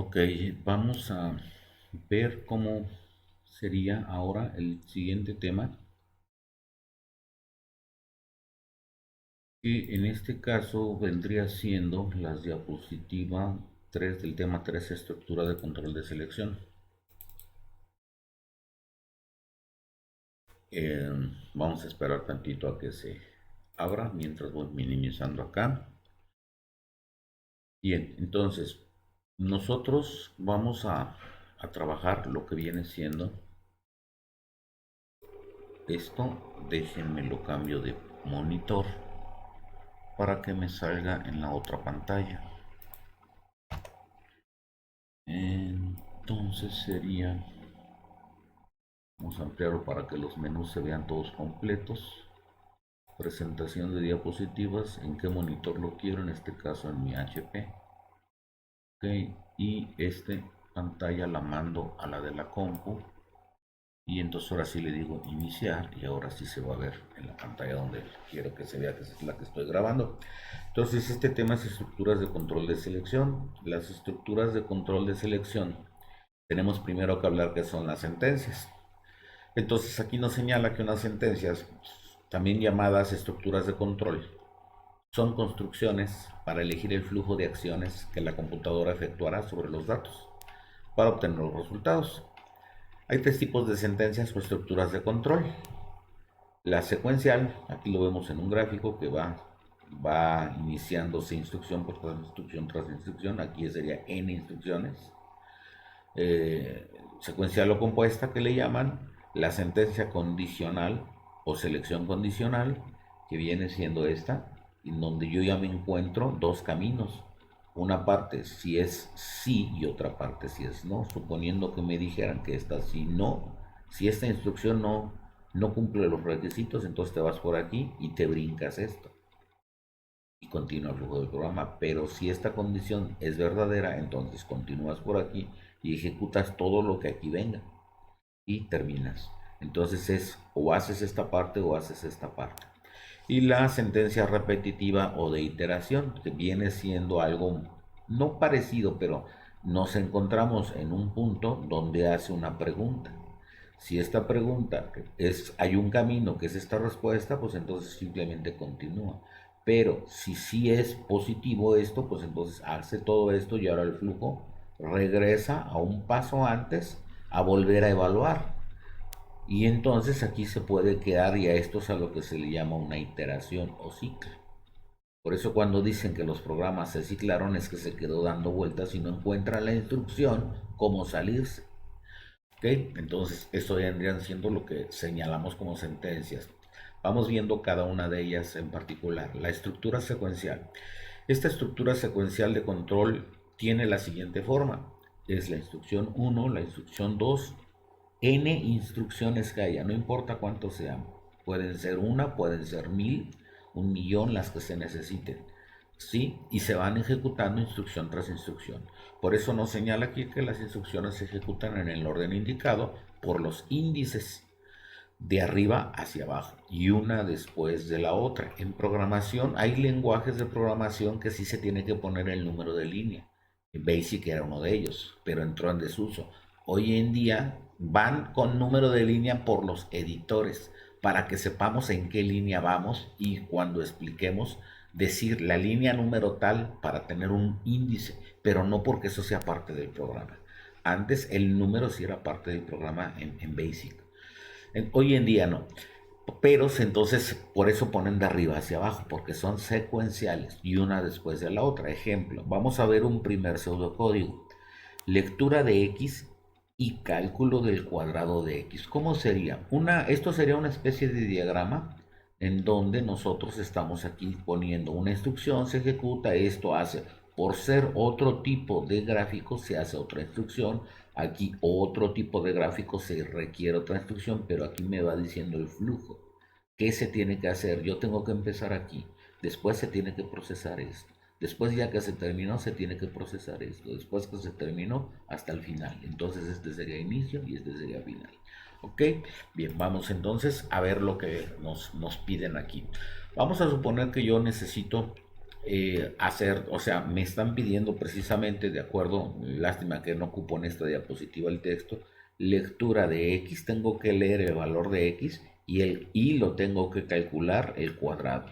Ok, vamos a ver cómo sería ahora el siguiente tema, que en este caso vendría siendo las diapositiva 3 del tema 3, estructura de control de selección. Vamos a esperar tantito a que se abra mientras voy minimizando acá. Bien, entonces nosotros vamos a trabajar lo que viene siendo esto. Déjenme lo cambio de monitor para que me salga en la otra pantalla. Entonces sería, vamos a ampliarlo para que los menús se vean todos completos. Presentación de diapositivas, en qué monitor lo quiero, en este caso en mi HP. Ok, y pantalla la mando a la de la compu, y entonces ahora sí le digo iniciar, y ahora sí se va a ver en la pantalla donde quiero que se vea, que es la que estoy grabando. Entonces este tema es estructuras de control de selección. Las estructuras de control de selección, tenemos primero que hablar qué son las sentencias. Entonces aquí nos señala que unas sentencias, también llamadas estructuras de control, son construcciones para elegir el flujo de acciones que la computadora efectuará sobre los datos para obtener los resultados. Hay tres tipos de sentencias o estructuras de control. La secuencial, aquí lo vemos en un gráfico que va iniciándose instrucción por instrucción tras instrucción. Aquí sería n instrucciones. Secuencial o compuesta, que le llaman. La sentencia condicional o selección condicional, que viene siendo esta, en donde yo ya me encuentro dos caminos. Una parte si es sí y otra parte si es no. Suponiendo que me dijeran que esta sí no, si esta instrucción no cumple los requisitos, entonces te vas por aquí y te brincas esto y continúa el flujo del programa. Pero si esta condición es verdadera, entonces continúas por aquí y ejecutas todo lo que aquí venga y terminas. Entonces es o haces esta parte o haces esta parte. Y la sentencia repetitiva o de iteración, que viene siendo algo no parecido, pero nos encontramos en un punto donde hace una pregunta. Si esta pregunta hay un camino que es esta respuesta, pues entonces simplemente continúa. Pero si sí es positivo esto, pues entonces hace todo esto y ahora el flujo regresa a un paso antes a volver a evaluar. Y entonces aquí se puede quedar, y a esto es a lo que se le llama una iteración o ciclo. Por eso cuando dicen que los programas se ciclaron es que se quedó dando vueltas y no encuentran la instrucción cómo salirse. ¿Okay? Entonces esto vendrían siendo lo que señalamos como sentencias. Vamos viendo cada una de ellas en particular. La estructura secuencial. Esta estructura secuencial de control tiene la siguiente forma. Es la instrucción 1, la instrucción 2, n instrucciones que haya, no importa cuántos sean. Pueden ser una, pueden ser 1000, 1.000.000, las que se necesiten. ¿Sí? Y se van ejecutando instrucción tras instrucción. Por eso nos señala aquí que las instrucciones se ejecutan en el orden indicado por los índices de arriba hacia abajo y una después de la otra. En programación hay lenguajes de programación que sí se tiene que poner el número de línea. Basic era uno de ellos, pero entró en desuso. Hoy en día van con número de línea por los editores para que sepamos en qué línea vamos y cuando expliquemos decir la línea número tal para tener un índice, pero no porque eso sea parte del programa. Antes el número sí era parte del programa en Basic. Hoy en día no. Pero entonces por eso ponen de arriba hacia abajo, porque son secuenciales y una después de la otra. Ejemplo, vamos a ver un primer pseudocódigo. Lectura de X y cálculo del cuadrado de X. ¿Cómo sería? Esto sería una especie de diagrama en donde nosotros estamos aquí poniendo una instrucción, se ejecuta, esto hace. Por ser otro tipo de gráfico se hace otra instrucción, aquí otro tipo de gráfico se requiere otra instrucción, pero aquí me va diciendo el flujo. ¿Qué se tiene que hacer? Yo tengo que empezar aquí, después se tiene que procesar esto. Después ya que se terminó, se tiene que procesar esto. Después que se terminó, hasta el final. Entonces este sería inicio y este sería final. ¿Ok? Bien, vamos entonces a ver lo que nos piden aquí. Vamos a suponer que yo necesito hacer, o sea, me están pidiendo precisamente, de acuerdo, lástima que no ocupo en esta diapositiva el texto, lectura de x, tengo que leer el valor de x y el y lo tengo que calcular el cuadrado.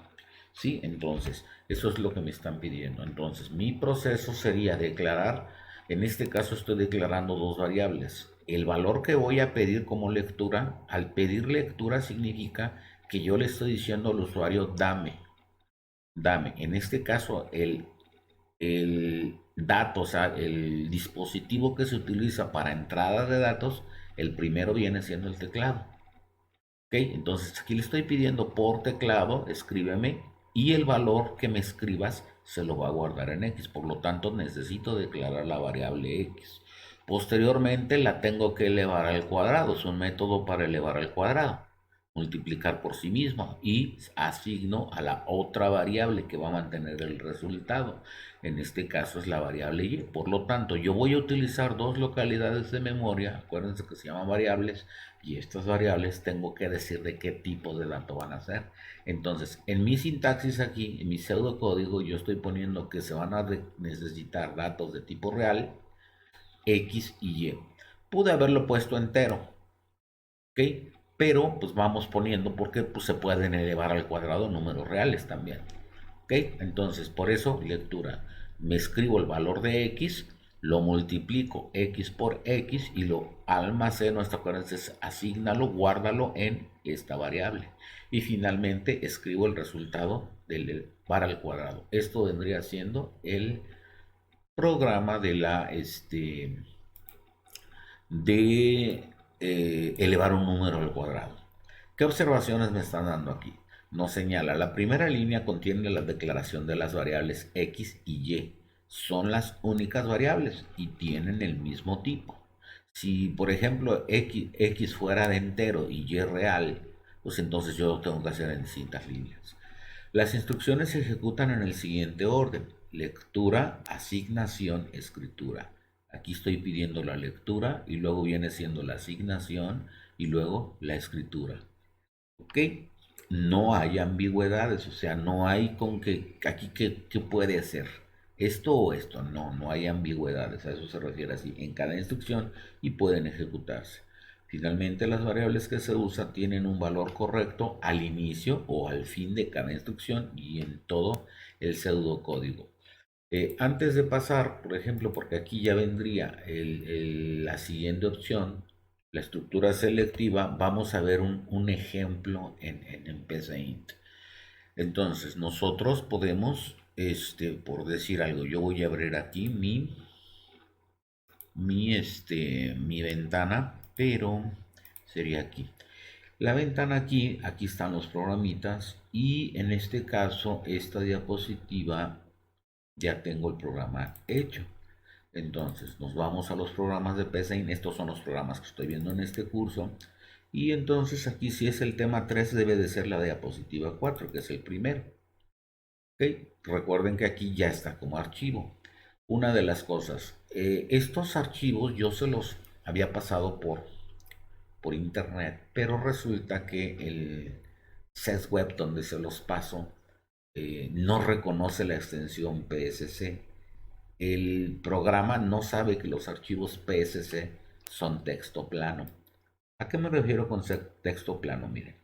¿Sí? Entonces, eso es lo que me están pidiendo. Entonces, mi proceso sería declarar, en este caso estoy declarando dos variables. El valor que voy a pedir como lectura, al pedir lectura significa que yo le estoy diciendo al usuario, dame. En este caso, el dato, o sea, el dispositivo que se utiliza para entrada de datos, el primero viene siendo el teclado. ¿Ok? Entonces aquí le estoy pidiendo por teclado, escríbeme, y el valor que me escribas se lo va a guardar en X. Por lo tanto, necesito declarar la variable X. Posteriormente la tengo que elevar al cuadrado. Es un método para elevar al cuadrado. Multiplicar por sí mismo y asigno a la otra variable que va a mantener el resultado. En este caso es la variable y. Por lo tanto, yo voy a utilizar dos localidades de memoria. Acuérdense que se llaman variables, y estas variables tengo que decir de qué tipo de dato van a ser. Entonces, en mi sintaxis aquí, en mi pseudocódigo, yo estoy poniendo que se van a necesitar datos de tipo real, X y Y. Pude haberlo puesto entero, ¿ok? Pero pues vamos poniendo porque pues, se pueden elevar al cuadrado números reales también. ¿Ok? Entonces, por eso, lectura. Me escribo el valor de X, lo multiplico X por X y lo almaceno, esta cosa es asígnalo, guárdalo en esta variable. Y finalmente escribo el resultado para el cuadrado. Esto vendría siendo el programa de elevar un número al cuadrado. ¿Qué observaciones me están dando aquí? Nos señala, la primera línea contiene la declaración de las variables X y Y. Son las únicas variables y tienen el mismo tipo. Si, por ejemplo, X fuera de entero y Y real, pues entonces yo lo tengo que hacer en distintas líneas. Las instrucciones se ejecutan en el siguiente orden: lectura, asignación, escritura. Aquí estoy pidiendo la lectura y luego viene siendo la asignación y luego la escritura. ¿Ok? No hay ambigüedades, o sea, no hay con que aquí qué puede hacer. Esto o esto, no hay ambigüedades, a eso se refiere así, en cada instrucción y pueden ejecutarse. Finalmente, las variables que se usan tienen un valor correcto al inicio o al fin de cada instrucción y en todo el pseudocódigo. Antes de pasar, por ejemplo, porque aquí ya vendría la siguiente opción, la estructura selectiva, vamos a ver un ejemplo en PSAINT. Entonces, nosotros podemos, por decir algo, yo voy a abrir aquí mi ventana, pero sería aquí. La ventana aquí están los programitas y en este caso, esta diapositiva ya tengo el programa hecho. Entonces, nos vamos a los programas de PSAIN. Estos son los programas que estoy viendo en este curso. Y entonces aquí si es el tema 3 debe de ser la diapositiva 4, que es el primero. ¿Ok? Recuerden que aquí ya está como archivo. Una de las cosas, estos archivos yo se los había pasado por internet, pero resulta que el SysWeb donde se los paso no reconoce la extensión PSC. El programa no sabe que los archivos PSC son texto plano. ¿A qué me refiero con texto plano? Miren,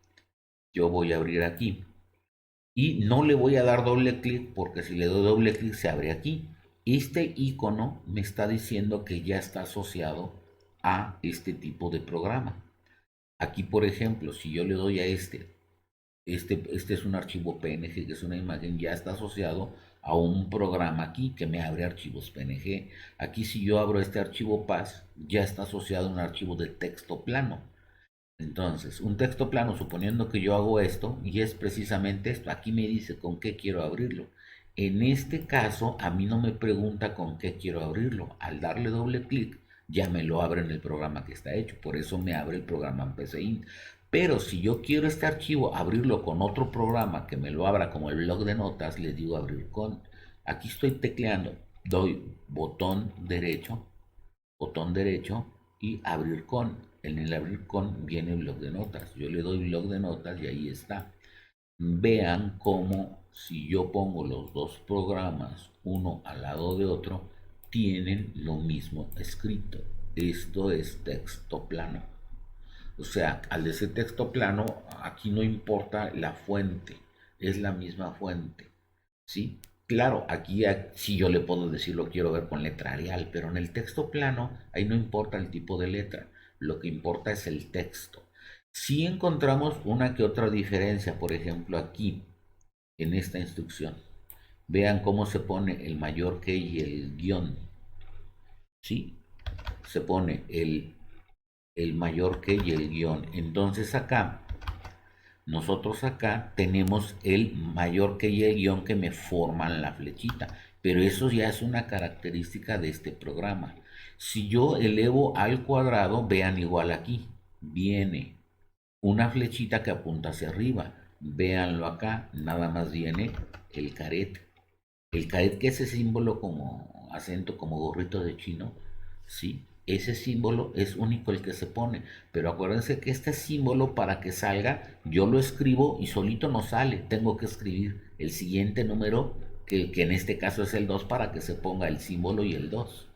yo voy a abrir aquí y no le voy a dar doble clic porque si le doy doble clic se abre aquí. Este icono me está diciendo que ya está asociado a este tipo de programa. Aquí, por ejemplo, si yo le doy a este es un archivo PNG, que es una imagen, ya está asociado a un programa aquí que me abre archivos PNG. Aquí si yo abro este archivo PAS, ya está asociado a un archivo de texto plano. Entonces, un texto plano, suponiendo que yo hago esto, y es precisamente esto, aquí me dice con qué quiero abrirlo. En este caso, a mí no me pregunta con qué quiero abrirlo. Al darle doble clic, ya me lo abre en el programa que está hecho. Por eso me abre el programa en PCInt. Pero si yo quiero este archivo abrirlo con otro programa que me lo abra como el blog de notas, le digo abrir con. Aquí estoy tecleando, doy botón derecho y abrir con. En el abrir con viene el blog de notas. Yo le doy blog de notas y ahí está. vean cómo si yo pongo los dos programas uno al lado de otro, tienen lo mismo escrito. Esto es texto plano. O sea, al decir texto plano, aquí no importa la fuente, es la misma fuente. ¿Sí? Claro, aquí sí yo le puedo decir lo quiero ver con letra Arial, pero en el texto plano ahí no importa el tipo de letra, lo que importa es el texto. Si encontramos una que otra diferencia, por ejemplo aquí, en esta instrucción, vean cómo se pone el mayor que y el guión, ¿sí? Se pone el mayor que y el guión. Entonces acá nosotros acá tenemos el mayor que y el guión que me forman la flechita, pero eso ya es una característica de este programa. Si yo elevo al cuadrado, vean igual aquí, viene una flechita que apunta hacia arriba. Véanlo acá, nada más viene el caret. El caret, que es ese símbolo como acento, como gorrito de chino, ¿sí? Ese símbolo es único el que se pone. Pero acuérdense que este símbolo, para que salga, yo lo escribo y solito no sale. Tengo que escribir el siguiente número, que en este caso es el 2, para que se ponga el símbolo y el 2.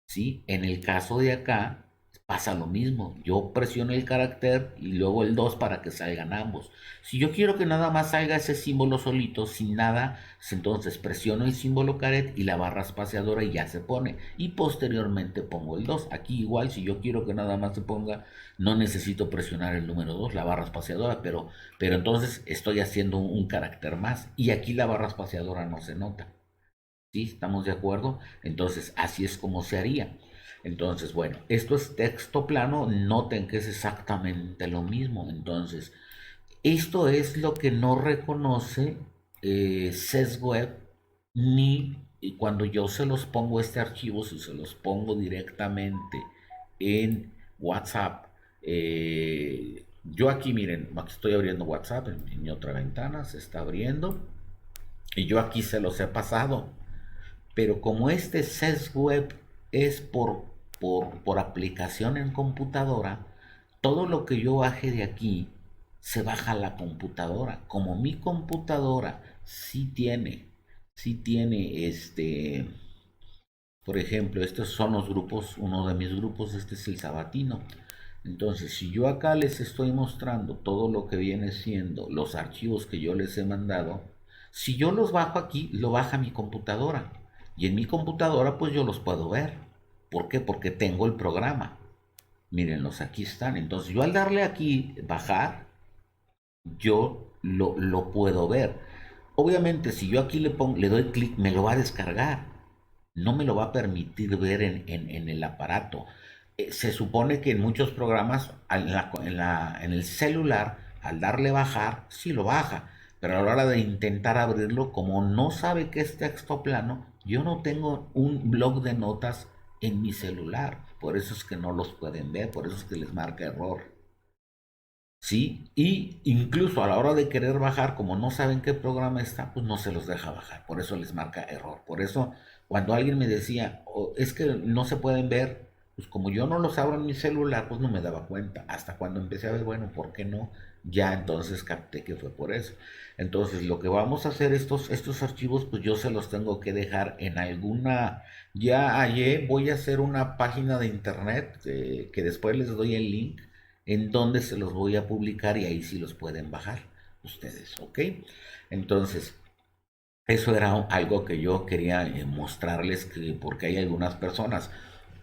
¿Sí? En el caso de acá pasa lo mismo. Yo presiono el carácter y luego el 2 para que salgan ambos. Si yo quiero que nada más salga ese símbolo solito, sin nada, entonces presiono el símbolo caret y la barra espaciadora y ya se pone. Y posteriormente pongo el 2. Aquí igual, si yo quiero que nada más se ponga, no necesito presionar el número 2, la barra espaciadora, pero entonces estoy haciendo un carácter más. Y aquí la barra espaciadora no se nota. ¿Sí? ¿Estamos de acuerdo? Entonces, así es como se haría. Entonces, bueno, esto es texto plano, noten que es exactamente lo mismo. Entonces, esto es lo que no reconoce SESWeb, ni y cuando yo se los pongo este archivo, si se los pongo directamente en WhatsApp. Yo aquí, miren, aquí estoy abriendo WhatsApp en mi otra ventana, se está abriendo, y yo aquí se los he pasado. Pero como este SESWeb es por aplicación en computadora, todo lo que yo baje de aquí se baja a la computadora. Como mi computadora sí tiene por ejemplo, estos son los grupos, uno de mis grupos, este es el sabatino. Entonces, si yo acá les estoy mostrando todo lo que viene siendo los archivos que yo les he mandado, si yo los bajo aquí, lo baja mi computadora. Y en mi computadora, pues yo los puedo ver. ¿Por qué? Porque tengo el programa. Mírenlos, aquí están. Entonces, yo al darle aquí bajar, yo lo puedo ver. Obviamente, si yo aquí le doy clic, me lo va a descargar. No me lo va a permitir ver en el aparato. Se supone que en muchos programas, en el celular, al darle bajar, sí lo baja. Pero a la hora de intentar abrirlo, como no sabe que es texto plano, yo no tengo un blog de notas en mi celular. Por eso es que no los pueden ver, por eso es que les marca error. ¿Sí? Y incluso a la hora de querer bajar, como no saben qué programa está, pues no se los deja bajar. Por eso les marca error. Por eso, cuando alguien me decía, "Oh, es que no se pueden ver", pues como yo no los abro en mi celular, pues no me daba cuenta. Hasta cuando empecé a ver, bueno, ¿por qué no? Ya entonces capté que fue por eso. Entonces, lo que vamos a hacer, estos archivos, pues yo se los tengo que dejar en alguna. Ya hallé, voy a hacer una página de internet, que después les doy el link, en donde se los voy a publicar y ahí sí los pueden bajar ustedes, ¿ok? Entonces, eso era algo que yo quería mostrarles, porque hay algunas personas.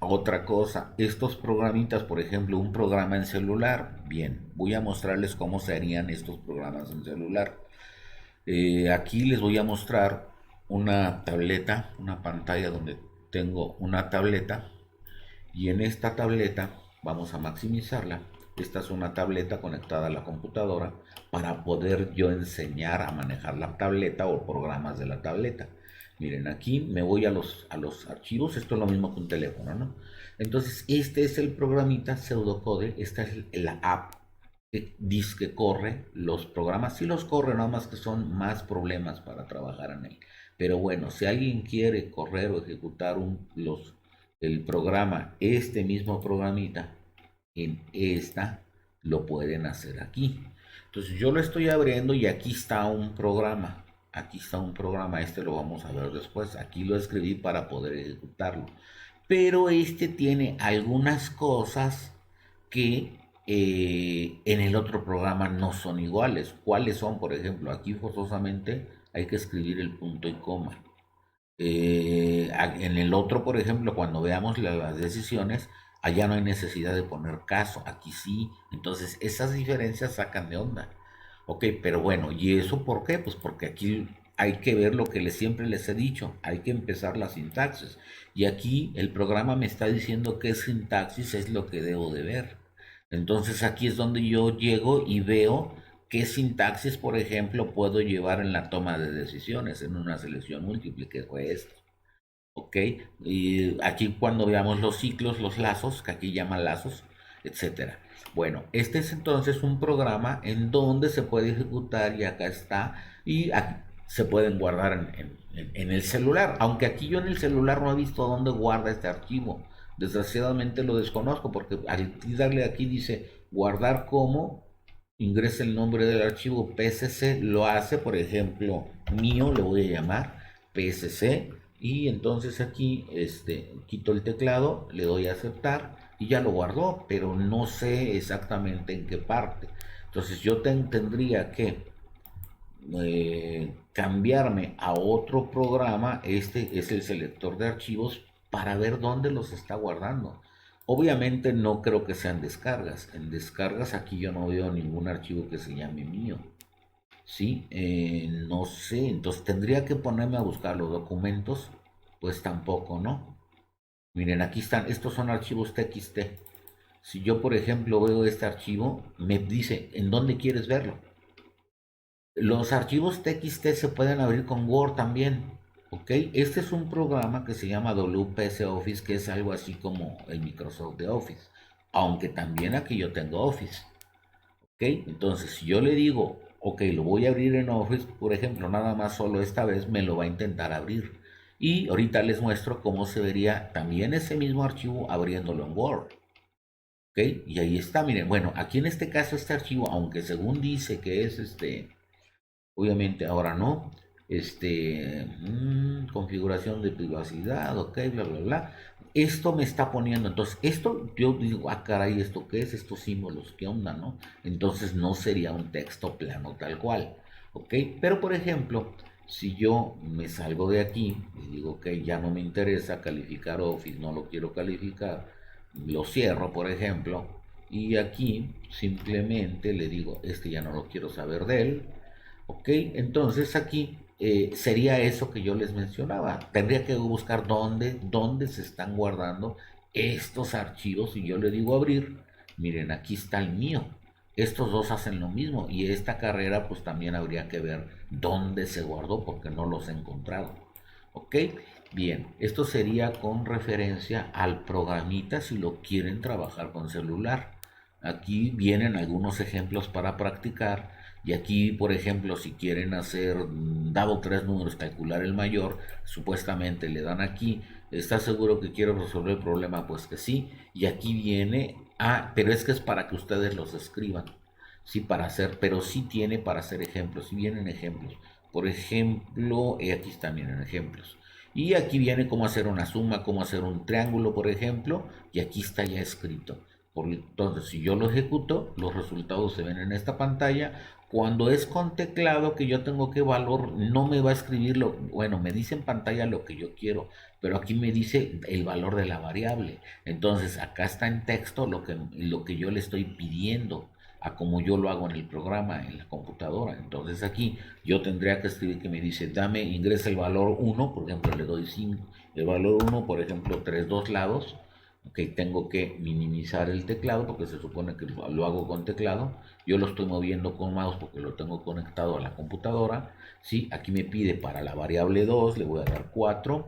Otra cosa, estos programitas, por ejemplo, un programa en celular, bien, voy a mostrarles cómo se harían estos programas en celular. Aquí les voy a mostrar una tableta, una pantalla donde tengo una tableta, y en esta tableta vamos a maximizarla. Esta es una tableta conectada a la computadora para poder yo enseñar a manejar la tableta o programas de la tableta. Miren, aquí me voy a los archivos. Esto es lo mismo que un teléfono, ¿no? Entonces, este es el programita pseudocode. Esta es la app que dice que corre los programas. Sí los corre, nada más que son más problemas para trabajar en él. Pero bueno, si alguien quiere correr o ejecutar el programa, este mismo programita, en esta, lo pueden hacer aquí. Entonces yo lo estoy abriendo y aquí está un programa. Aquí está un programa, este lo vamos a ver después. Aquí lo escribí para poder ejecutarlo. Pero este tiene algunas cosas que en el otro programa no son iguales. ¿Cuáles son? Por ejemplo, aquí forzosamente hay que escribir el punto y coma. En el otro, por ejemplo, cuando veamos las decisiones, allá no hay necesidad de poner caso, aquí sí. Entonces, esas diferencias sacan de onda. Ok, pero bueno, ¿y eso por qué? Pues porque aquí hay que ver lo que siempre les he dicho, hay que empezar la sintaxis. Y aquí el programa me está diciendo qué sintaxis es lo que debo de ver. Entonces aquí es donde yo llego y veo qué sintaxis, por ejemplo, puedo llevar en la toma de decisiones, en una selección múltiple, que fue esto. ¿Ok? Y aquí cuando veamos los ciclos, los lazos, que aquí llaman lazos, etcétera. Bueno, este es entonces un programa en donde se puede ejecutar y acá está, y aquí se pueden guardar en el celular, aunque aquí yo en el celular no he visto dónde guarda este archivo. Desgraciadamente lo desconozco porque al darle aquí dice guardar como, ingresa el nombre del archivo PSC, lo hace, por ejemplo, mío, le voy a llamar PSC, y entonces aquí quito el teclado, le doy a aceptar y ya lo guardó, pero no sé exactamente en qué parte. Entonces yo tendría que cambiarme a otro programa, este es el selector de archivos, para ver dónde los está guardando. Obviamente no creo que sean descargas. En descargas aquí yo no veo ningún archivo que se llame mío. Sí, no sé, entonces tendría que ponerme a buscar los documentos, pues tampoco, ¿no? Miren, aquí están, estos son archivos TXT. Si yo, por ejemplo, veo este archivo, me dice, ¿en dónde quieres verlo? Los archivos TXT se pueden abrir con Word también, ¿ok? Este es un programa que se llama WPS Office, que es algo así como el Microsoft de Office, aunque también aquí yo tengo Office. ¿Ok? Entonces, si yo le digo, ok, lo voy a abrir en Office, por ejemplo, nada más solo esta vez me lo va a intentar abrir. Y ahorita les muestro cómo se vería también ese mismo archivo abriéndolo en Word. ¿Ok? Y ahí está, miren, bueno, aquí en este caso este archivo, aunque según dice que es obviamente ahora no, configuración de privacidad, ok, bla, bla, bla. Esto me está poniendo, entonces, esto yo digo, ah, caray, ¿esto qué es? Estos símbolos, ¿qué onda, no? Entonces no sería un texto plano tal cual, ok. Pero por ejemplo, si yo me salgo de aquí y digo, ok, ya no me interesa calificar Office, no lo quiero calificar, lo cierro, por ejemplo, y aquí simplemente le digo, ya no lo quiero saber de él. Ok, entonces aquí sería eso que yo les mencionaba. Tendría que buscar dónde se están guardando estos archivos y yo le digo abrir. Miren, aquí está el mío. Estos dos hacen lo mismo y esta carrera pues también habría que ver dónde se guardó porque no los he encontrado. Ok, bien, esto sería con referencia al programita si lo quieren trabajar con celular. Aquí vienen algunos ejemplos para practicar. Y aquí, por ejemplo, si quieren hacer, dado tres números, calcular el mayor, supuestamente le dan aquí, ¿está seguro que quiero resolver el problema? Pues que sí. Y aquí viene, pero es que es para que ustedes los escriban. Sí, para hacer, pero sí tiene para hacer ejemplos, sí vienen ejemplos. Por ejemplo, aquí están, vienen ejemplos. Y aquí viene cómo hacer una suma, cómo hacer un triángulo, por ejemplo, y aquí está ya escrito. Entonces, si yo lo ejecuto, los resultados se ven en esta pantalla. Cuando es con teclado que yo tengo que valor, no me va a escribir bueno, me dice en pantalla lo que yo quiero, pero aquí me dice el valor de la variable. Entonces, acá está en texto lo que yo le estoy pidiendo a como yo lo hago en el programa, en la computadora. Entonces aquí yo tendría que escribir que me dice, ingresa el valor 1, por ejemplo, le doy 5, el valor 1, por ejemplo, 3 dos lados. Ok, tengo que minimizar el teclado porque se supone que lo hago con teclado. Yo lo estoy moviendo con mouse porque lo tengo conectado a la computadora. ¿Sí? Aquí me pide para la variable 2, le voy a dar 4.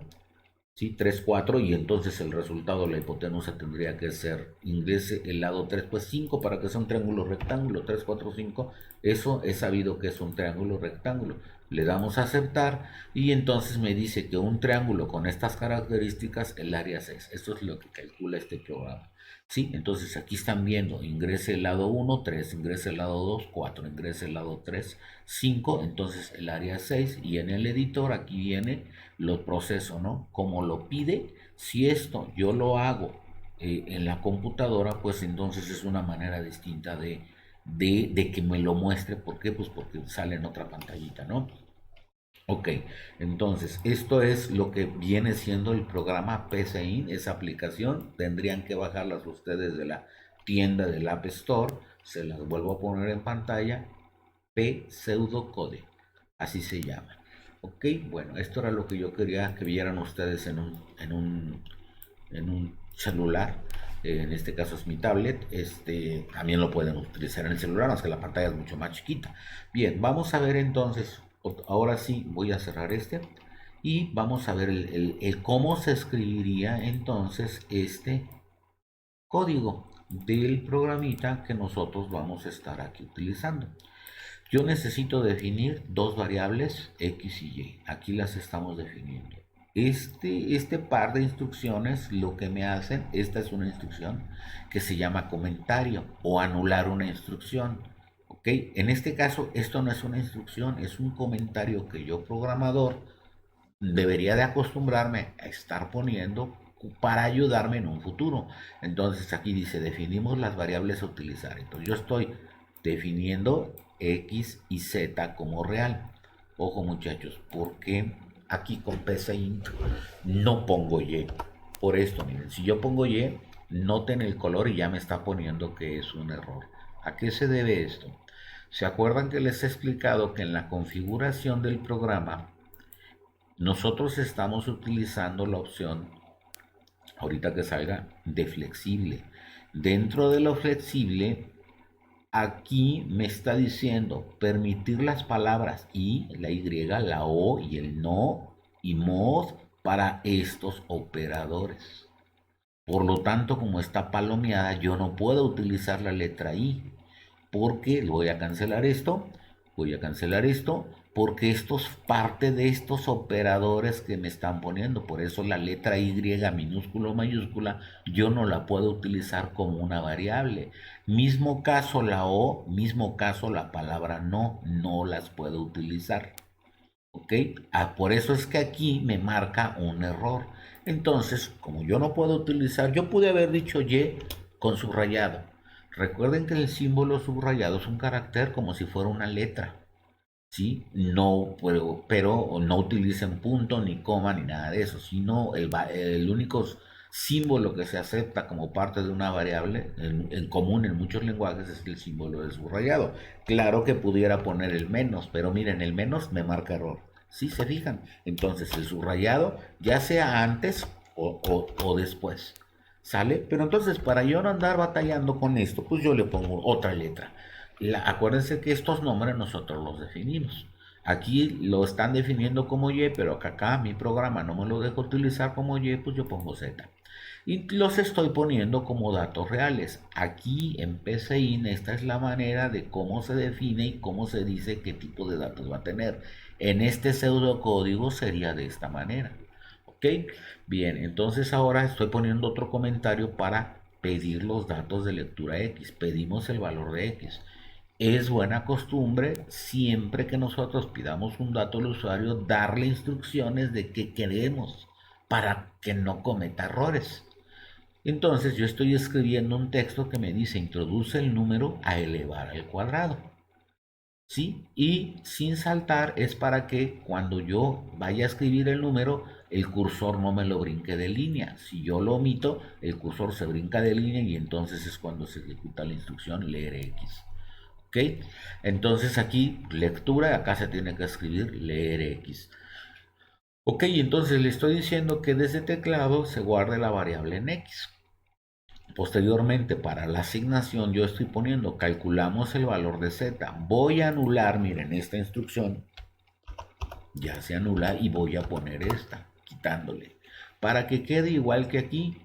¿Sí? 3 4 y entonces el resultado de la hipotenusa tendría que ser, ingrese el lado 3 pues 5 para que sea un triángulo rectángulo, 3 4 5 eso es sabido que es un triángulo rectángulo. le damos a aceptar y entonces me dice que un triángulo con estas características, el área 6. Esto es lo que calcula este programa. Sí, entonces aquí están viendo, ingrese el lado 1, 3, ingrese el lado 2, 4, ingrese el lado 3, 5, entonces el área 6 y en el editor aquí viene los procesos, ¿no? Como lo pide, si esto yo lo hago en la computadora, pues entonces es una manera distinta de que me lo muestre. ¿Por qué? Pues porque sale en otra pantallita, ¿no? Ok, entonces esto es lo que viene siendo el programa PCIN, esa aplicación. Tendrían que bajarlas ustedes de la tienda del App Store. Se las vuelvo a poner en pantalla. Pseudocode, así se llama. Ok, bueno, esto era lo que yo quería que vieran ustedes en un celular. En este caso es mi tablet. También lo pueden utilizar en el celular, aunque la pantalla es mucho más chiquita. Bien, vamos a ver entonces. Ahora sí voy a cerrar y vamos a ver el cómo se escribiría entonces este código del programita que nosotros vamos a estar aquí utilizando. Yo necesito definir dos variables X y Y. Aquí las estamos definiendo. Este par de instrucciones lo que me hacen, esta es una instrucción que se llama comentario o anular una instrucción. ¿Ok? En este caso, esto no es una instrucción, es un comentario que yo programador debería de acostumbrarme a estar poniendo para ayudarme en un futuro. Entonces aquí dice, definimos las variables a utilizar. Entonces yo estoy definiendo X y Z como real. Ojo muchachos, porque aquí con PCInt no pongo Y. Por esto, miren, si yo pongo Y, noten el color y ya me está poniendo que es un error. ¿A qué se debe esto? ¿Se acuerdan que les he explicado que en la configuración del programa nosotros estamos utilizando la opción, ahorita que salga, de flexible? Dentro de lo flexible, aquí me está diciendo permitir las palabras y, la Y, la O y el no y mod para estos operadores. Por lo tanto, como está palomeada, yo no puedo utilizar la letra I, porque voy a cancelar esto, voy a cancelar esto, porque esto es parte de estos operadores que me están poniendo. Por eso la letra Y minúscula o mayúscula yo no la puedo utilizar como una variable. Mismo caso la O, mismo caso la palabra no, no las puedo utilizar. ¿Ok? Por eso es que aquí me marca un error. Entonces, como yo no puedo utilizar, yo pude haber dicho Y con subrayado. Recuerden que el símbolo subrayado es un carácter como si fuera una letra. ¿Sí? No, pero no utilicen punto, ni coma, ni nada de eso, sino el único símbolo que se acepta como parte de una variable en común en muchos lenguajes es el símbolo de subrayado. Claro que pudiera poner el menos, pero miren, el menos me marca error. ¿Sí se fijan? Entonces el subrayado, ya sea antes o después, ¿sale? Pero entonces para yo no andar batallando con esto, pues yo le pongo otra letra. Acuérdense que estos nombres nosotros los definimos. Aquí lo están definiendo como Y, pero acá mi programa no me lo deja utilizar como Y, pues yo pongo Z. Y los estoy poniendo como datos reales. Aquí en PCIN esta es la manera de cómo se define y cómo se dice qué tipo de datos va a tener. En este pseudocódigo sería de esta manera. ¿Ok? Bien, entonces ahora estoy poniendo otro comentario para pedir los datos de lectura X. Pedimos el valor de X. Es buena costumbre, siempre que nosotros pidamos un dato al usuario, darle instrucciones de qué queremos para que no cometa errores. Entonces yo estoy escribiendo un texto que me dice introduce el número a elevar al cuadrado. ¿Sí? Y sin saltar es para que cuando yo vaya a escribir el número, el cursor no me lo brinque de línea. Si yo lo omito, el cursor se brinca de línea y entonces es cuando se ejecuta la instrucción leer X. ¿Ok? Entonces aquí lectura, acá se tiene que escribir leer X. Ok, entonces le estoy diciendo que desde teclado se guarde la variable en X. Posteriormente, para la asignación, yo estoy poniendo, calculamos el valor de Z. Voy a anular, miren, esta instrucción ya se anula y voy a poner esta, quitándole. Para que quede igual que aquí,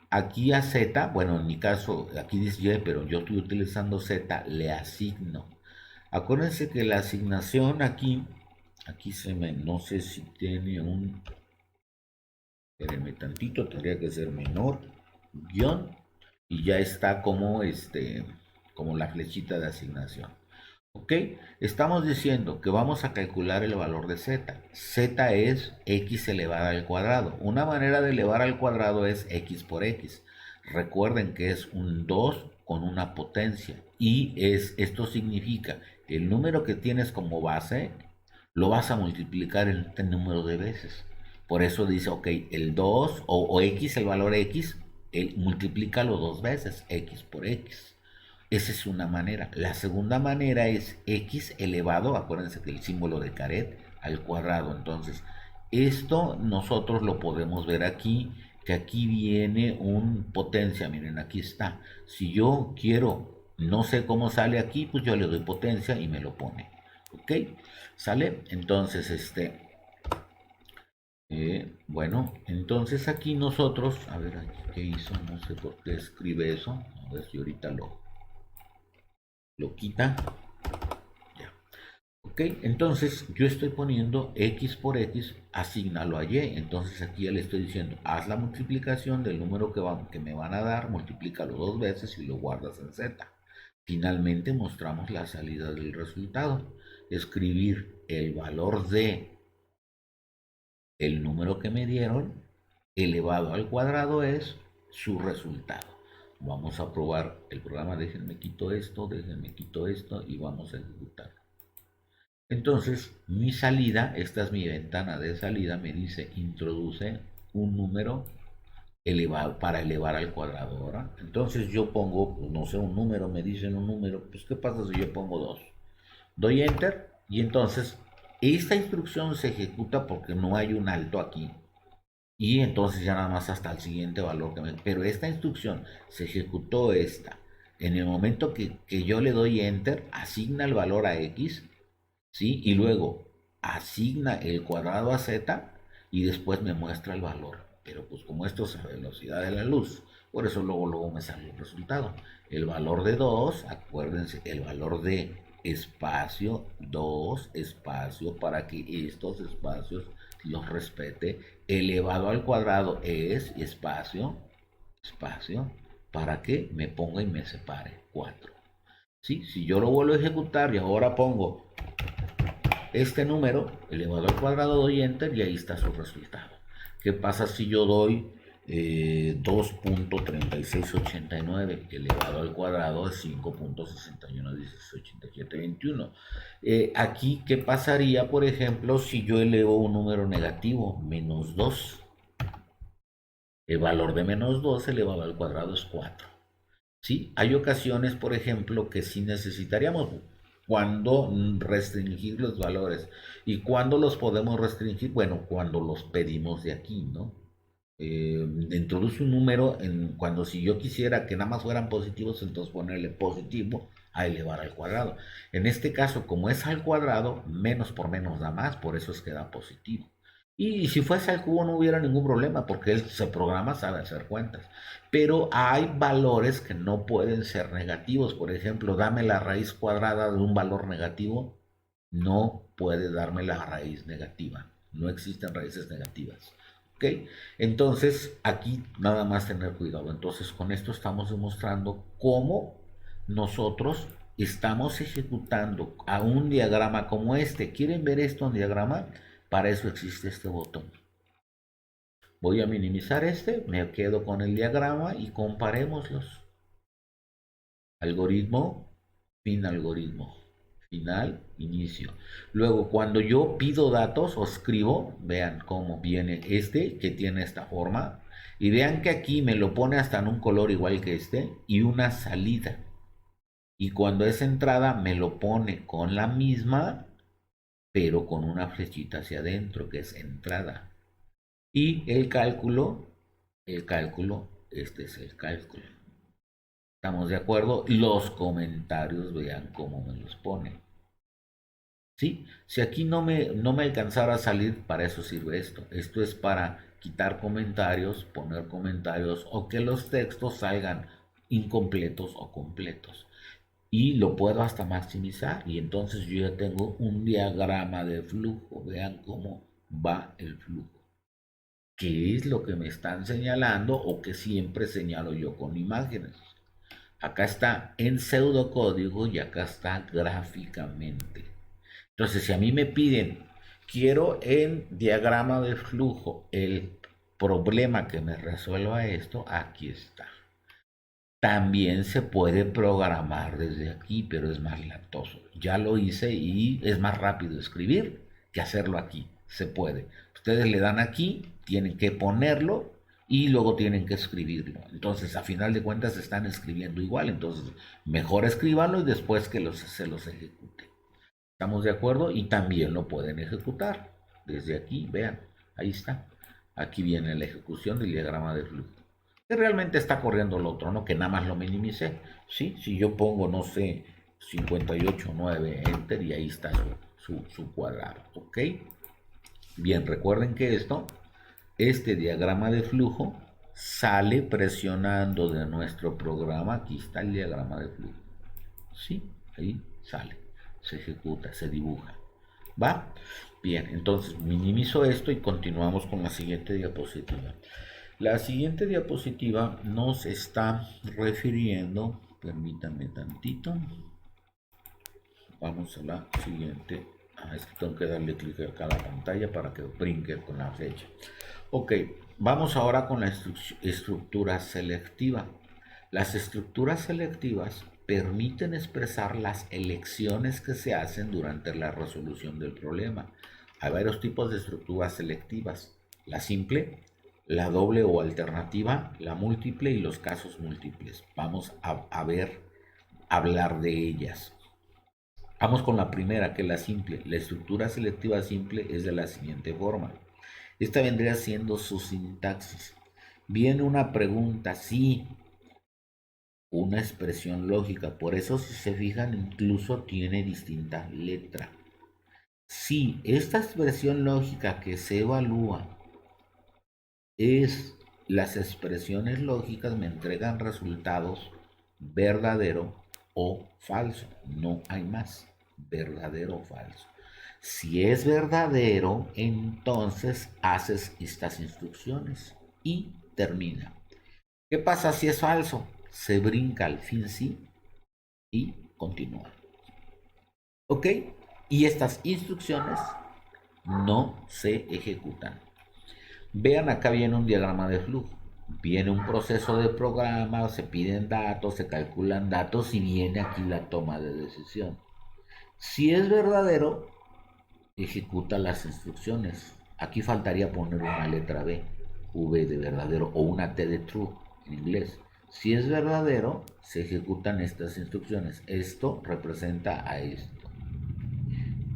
aquí a Z, bueno, en mi caso, aquí dice Y, pero yo estoy utilizando Z, le asigno. Acuérdense que la asignación aquí Aquí no sé si tiene un, espérenme tantito, tendría que ser menor, guión, y ya está como como la flechita de asignación. ¿Ok? Estamos diciendo que vamos a calcular el valor de z. Z es x elevada al cuadrado. Una manera de elevar al cuadrado es x por x. Recuerden que es un 2 con una potencia. Y esto significa que el número que tienes como base lo vas a multiplicar en este número de veces. Por eso dice, ok, el 2 o x, el valor x, multiplícalo dos veces, x por x. Esa es una manera. La segunda manera es x elevado, acuérdense que el símbolo de caret, al cuadrado. Entonces, esto nosotros lo podemos ver aquí, que aquí viene un potencia. Miren, aquí está. Si yo quiero, no sé cómo sale aquí, pues yo le doy potencia y me lo pone. ¿Ok? ¿Sale? Entonces, bueno, entonces aquí nosotros, a ver, ¿qué hizo? No sé por qué escribe eso. A ver si ahorita lo quita. Ya. Ok, entonces yo estoy poniendo x por x, asignalo a y. Entonces aquí ya le estoy diciendo, haz la multiplicación del número que me van a dar, multiplícalo dos veces y lo guardas en z. Finalmente mostramos la salida del resultado. Escribir el valor de el número que me dieron elevado al cuadrado es su resultado. Vamos a probar el programa. Déjenme quito esto y vamos a ejecutar. Entonces, mi salida, esta es mi ventana de salida, me dice introduce un número elevado para elevar al cuadrado. ¿Verdad? Entonces yo pongo, pues, no sé, un número, me dicen un número, pues ¿qué pasa si yo pongo 2? Doy enter y entonces esta instrucción se ejecuta porque no hay un alto aquí. Y entonces ya nada más hasta el siguiente valor que me... Pero esta instrucción se ejecutó esta. En el momento que yo le doy enter, asigna el valor a x, ¿sí? Y luego asigna el cuadrado a z y después me muestra el valor. Pero pues como esto es a velocidad de la luz, por eso luego me sale el resultado. El valor de 2, acuérdense, el valor de espacio, 2 espacio, para que estos espacios los respete, elevado al cuadrado es espacio, espacio, para que me ponga y me separe, 4. ¿Sí? Si yo lo vuelvo a ejecutar y ahora pongo este número elevado al cuadrado, doy enter y ahí está su resultado. ¿Qué pasa si yo doy 2.3689 elevado al cuadrado de 5.61168721? Aquí, ¿qué pasaría, por ejemplo, si yo elevo un número negativo, menos 2? El valor de menos 2 elevado al cuadrado es 4. ¿Sí? Hay ocasiones, por ejemplo, que sí necesitaríamos cuando restringir los valores. ¿Y cuándo los podemos restringir? Bueno, cuando los pedimos de aquí, ¿no? Introduce un número cuando si yo quisiera que nada más fueran positivos, entonces ponerle positivo a elevar al cuadrado. En este caso, como es al cuadrado, menos por menos da más, por eso es que da positivo. Y si fuese al cubo no hubiera ningún problema, porque él se programa, sabe hacer cuentas. Pero hay valores que no pueden ser negativos. Por ejemplo, dame la raíz cuadrada de un valor negativo. No puede darme la raíz negativa. No existen raíces negativas. ¿Ok? Entonces, aquí nada más tener cuidado. Entonces, con esto estamos demostrando cómo nosotros estamos ejecutando a un diagrama como este. ¿Quieren ver esto en diagrama? Para eso existe este botón. Voy a minimizar me quedo con el diagrama y comparémoslos. Algoritmo, fin algoritmo, final, inicio. Luego, cuando yo pido datos o escribo, vean cómo viene que tiene esta forma, y vean que aquí me lo pone hasta en un color igual que y una salida. Y cuando es entrada, me lo pone con la misma, pero con una flechita hacia adentro, que es entrada. Y el cálculo, este es el cálculo. ¿Estamos de acuerdo? Los comentarios, vean cómo me los pone. ¿Sí? Si aquí no me alcanzara a salir, para eso sirve esto. Esto es para quitar comentarios, poner comentarios o que los textos salgan incompletos o completos. y lo puedo hasta maximizar y entonces yo ya tengo un diagrama de flujo. Vean cómo va el flujo. ¿Qué es lo que me están señalando o que siempre señalo yo con imágenes? Acá está en pseudocódigo y acá está gráficamente. Entonces, si a mí me piden, quiero en diagrama de flujo el problema que me resuelva esto, aquí está. También se puede programar desde aquí, pero es más latoso. Ya lo hice y es más rápido escribir que hacerlo aquí. Se puede. Ustedes le dan aquí, tienen que ponerlo y luego tienen que escribirlo. Entonces, a final de cuentas, están escribiendo igual. Entonces, mejor escríbanlo y después que se los ejecute. ¿Estamos de acuerdo? Y también lo pueden ejecutar. Desde aquí, vean, ahí está. Aquí viene la ejecución del diagrama de flujo. Que realmente está corriendo el otro, ¿no? Que nada más lo minimicé. ¿Sí? Si yo pongo, no sé, 58.9, enter, y ahí está su cuadrado. ¿Ok? Bien, recuerden que este diagrama de flujo sale presionando de nuestro programa. Aquí está el diagrama de flujo. ¿Sí? Ahí sale, se ejecuta, se dibuja. ¿Va? Bien, entonces minimizo esto y continuamos con la siguiente diapositiva. La siguiente diapositiva nos está refiriendo, permítanme tantito, vamos a la siguiente. Es que tengo que darle clic acá a la pantalla para que brinque con la flecha. Ok, vamos ahora con la estructura selectiva. Las estructuras selectivas permiten expresar las elecciones que se hacen durante la resolución del problema. Hay varios tipos de estructuras selectivas: la simple, la doble o alternativa, la múltiple y los casos múltiples. Vamos a hablar de ellas. Vamos con la primera, que es la simple. La estructura selectiva simple es de la siguiente forma. Esta vendría siendo su sintaxis. Viene una pregunta, sí, una expresión lógica. Por eso, si se fijan, incluso tiene distinta letra. Si esta expresión lógica que se evalúa es las expresiones lógicas, me entregan resultados verdadero o falso. No hay más. Verdadero o falso. Si es verdadero, entonces haces estas instrucciones y termina. ¿Qué pasa si es falso? Se brinca al fin sí y continúa. ¿Ok? Y estas instrucciones no se ejecutan. Vean, acá viene un diagrama de flujo. Viene un proceso de programa, se piden datos, se calculan datos y viene aquí la toma de decisión. Si es verdadero, ejecuta las instrucciones. Aquí faltaría poner una letra B, V de verdadero, o una T de true en inglés. Si es verdadero, se ejecutan estas instrucciones. Esto representa a esto.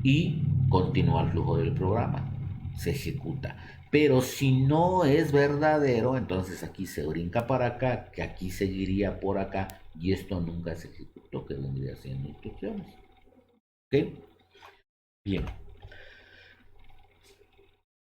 Y continúa el flujo del programa. Se ejecuta. Pero si no es verdadero, entonces aquí se brinca para acá, que aquí seguiría por acá, y esto nunca se ejecutó, que vendría siendo instrucciones. ¿Ok? Bien.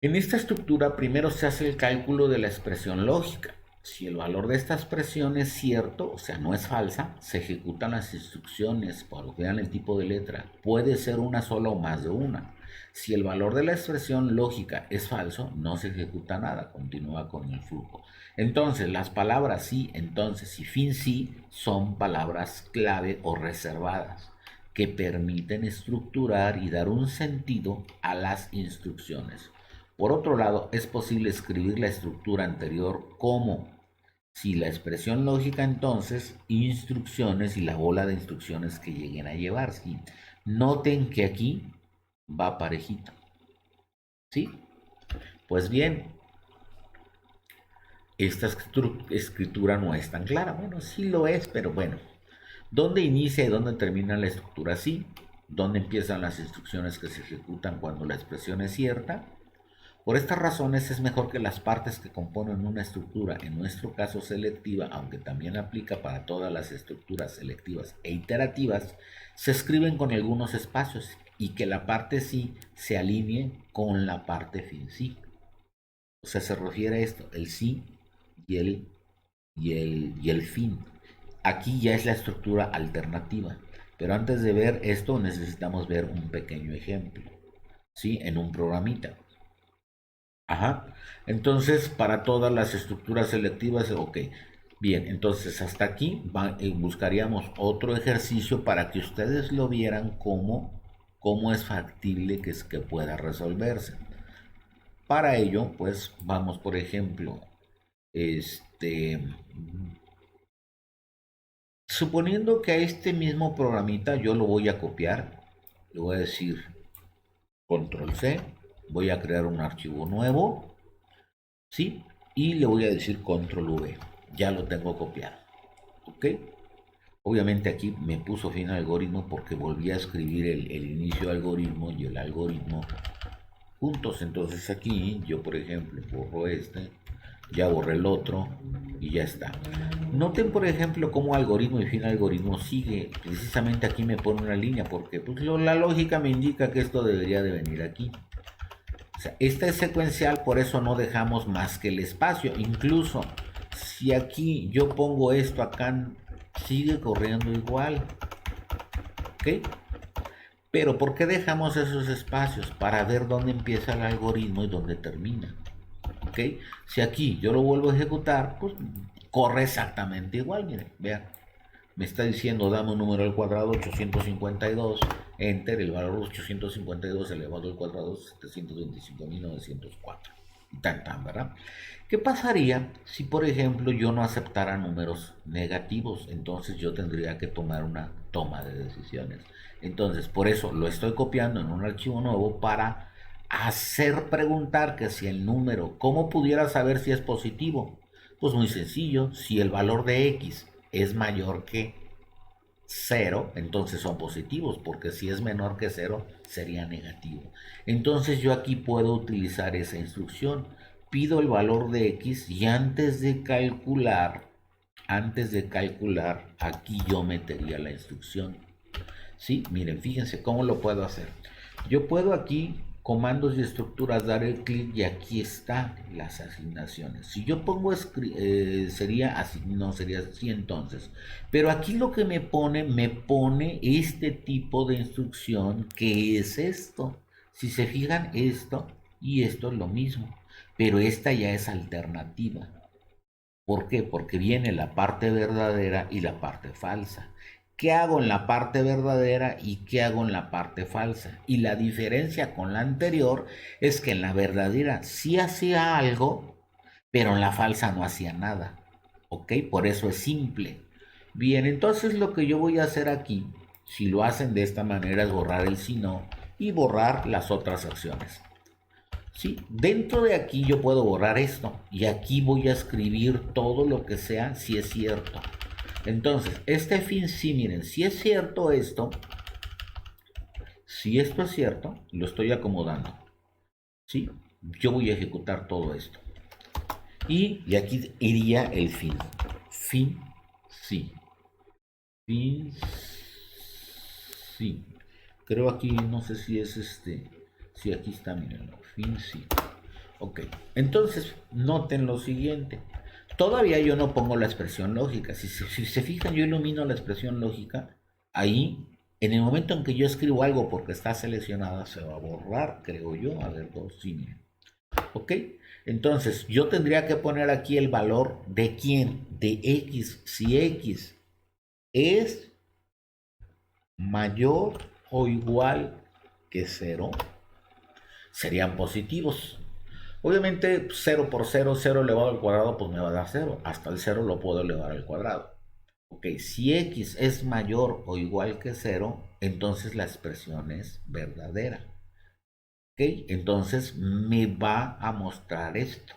En esta estructura primero se hace el cálculo de la expresión lógica. Si el valor de esta expresión es cierto, o sea, no es falsa, se ejecutan las instrucciones, por lo que vean el tipo de letra. Puede ser una sola o más de una. Si el valor de la expresión lógica es falso, no se ejecuta nada, continúa con el flujo. Entonces, las palabras sí, entonces y fin sí son palabras clave o reservadas que permiten estructurar y dar un sentido a las instrucciones. Por otro lado, es posible escribir la estructura anterior como si la expresión lógica, entonces instrucciones y la bola de instrucciones que lleguen a llevar. ¿Sí? Noten que aquí va parejito. ¿Sí? Pues bien, esta escritura no es tan clara. Bueno, sí lo es, pero bueno. ¿Dónde inicia y dónde termina la estructura? Sí. ¿Dónde empiezan las instrucciones que se ejecutan cuando la expresión es cierta? Por estas razones es mejor que las partes que componen una estructura, en nuestro caso selectiva, aunque también aplica para todas las estructuras selectivas e iterativas, se escriben con algunos espacios y que la parte sí se alinee con la parte fin sí. O sea, se refiere a esto, el sí y el fin. Aquí ya es la estructura alternativa. Pero antes de ver esto necesitamos ver un pequeño ejemplo, ¿sí? En un programita. Ajá. Entonces, para todas las estructuras selectivas, ok. Bien, entonces hasta aquí buscaríamos otro ejercicio para que ustedes lo vieran cómo es factible que pueda resolverse. Para ello, pues vamos, por ejemplo, este, suponiendo que a este mismo programita yo lo voy a copiar, le voy a decir control C, voy a crear un archivo nuevo, ¿sí? Y le voy a decir control V, ya lo tengo copiado, ¿ok? Obviamente aquí me puso fin al algoritmo porque volví a escribir el inicio del algoritmo y el algoritmo juntos. Entonces aquí yo, por ejemplo, borro este, ya borré el otro y ya está. Noten, por ejemplo, cómo algoritmo y fin algoritmo sigue. Precisamente aquí me pone una línea porque pues, la lógica me indica que esto debería de venir aquí. O sea, esta es secuencial, por eso no dejamos más que el espacio. Incluso si aquí yo pongo esto acá, sigue corriendo igual. ¿Ok? Pero ¿por qué dejamos esos espacios? Para ver dónde empieza el algoritmo y dónde termina. ¿Ok? Si aquí yo lo vuelvo a ejecutar, pues corre exactamente igual. Miren, vean. Me está diciendo dame un número al cuadrado 852, enter, el valor 852 elevado al cuadrado 725.904. Y tan, ¿verdad? ¿Qué pasaría si, por ejemplo, yo no aceptara números negativos? Entonces yo tendría que tomar una toma de decisiones. Entonces, por eso lo estoy copiando en un archivo nuevo para hacer preguntar que si el número, ¿cómo pudiera saber si es positivo? Pues muy sencillo, si el valor de x es mayor que cero, entonces son positivos, porque si es menor que cero, sería negativo. Entonces yo aquí puedo utilizar esa instrucción. Pido el valor de x y antes de calcular, aquí yo metería la instrucción. Sí, miren, fíjense cómo lo puedo hacer. Yo puedo aquí, comandos y estructuras, dar el clic y aquí están las asignaciones. Si yo pongo, sería así, no sería así entonces. Pero aquí lo que me pone este tipo de instrucción, que es esto. Si se fijan, esto y esto es lo mismo. Pero esta ya es alternativa. ¿Por qué? Porque viene la parte verdadera y la parte falsa. ¿Qué hago en la parte verdadera y qué hago en la parte falsa? Y la diferencia con la anterior es que en la verdadera sí hacía algo, pero en la falsa no hacía nada. ¿Ok? Por eso es simple. Bien, entonces lo que yo voy a hacer aquí, si lo hacen de esta manera, es borrar el si no y borrar las otras acciones. Sí, dentro de aquí yo puedo borrar esto y aquí voy a escribir todo lo que sea si es cierto. Entonces, este fin sí, miren, si es cierto esto, si esto es cierto, lo estoy acomodando. ¿Sí? Yo voy a ejecutar todo esto. Y aquí iría el fin. Fin sí. Fin sí. Creo aquí, no sé si es si aquí está, miren, fin sí. Ok, entonces noten lo siguiente. Todavía yo no pongo la expresión lógica. Si se fijan, yo ilumino la expresión lógica. Ahí, en el momento en que yo escribo algo porque está seleccionada, se va a borrar, creo yo. A ver, dos, sí, miren. Ok, entonces yo tendría que poner aquí el valor de quién, de x. Si x es mayor o igual que cero, serían positivos. Obviamente 0 por 0, 0 elevado al cuadrado, pues me va a dar 0. Hasta el 0 lo puedo elevar al cuadrado. Ok, si x es mayor o igual que 0, entonces la expresión es verdadera. Ok, entonces me va a mostrar esto.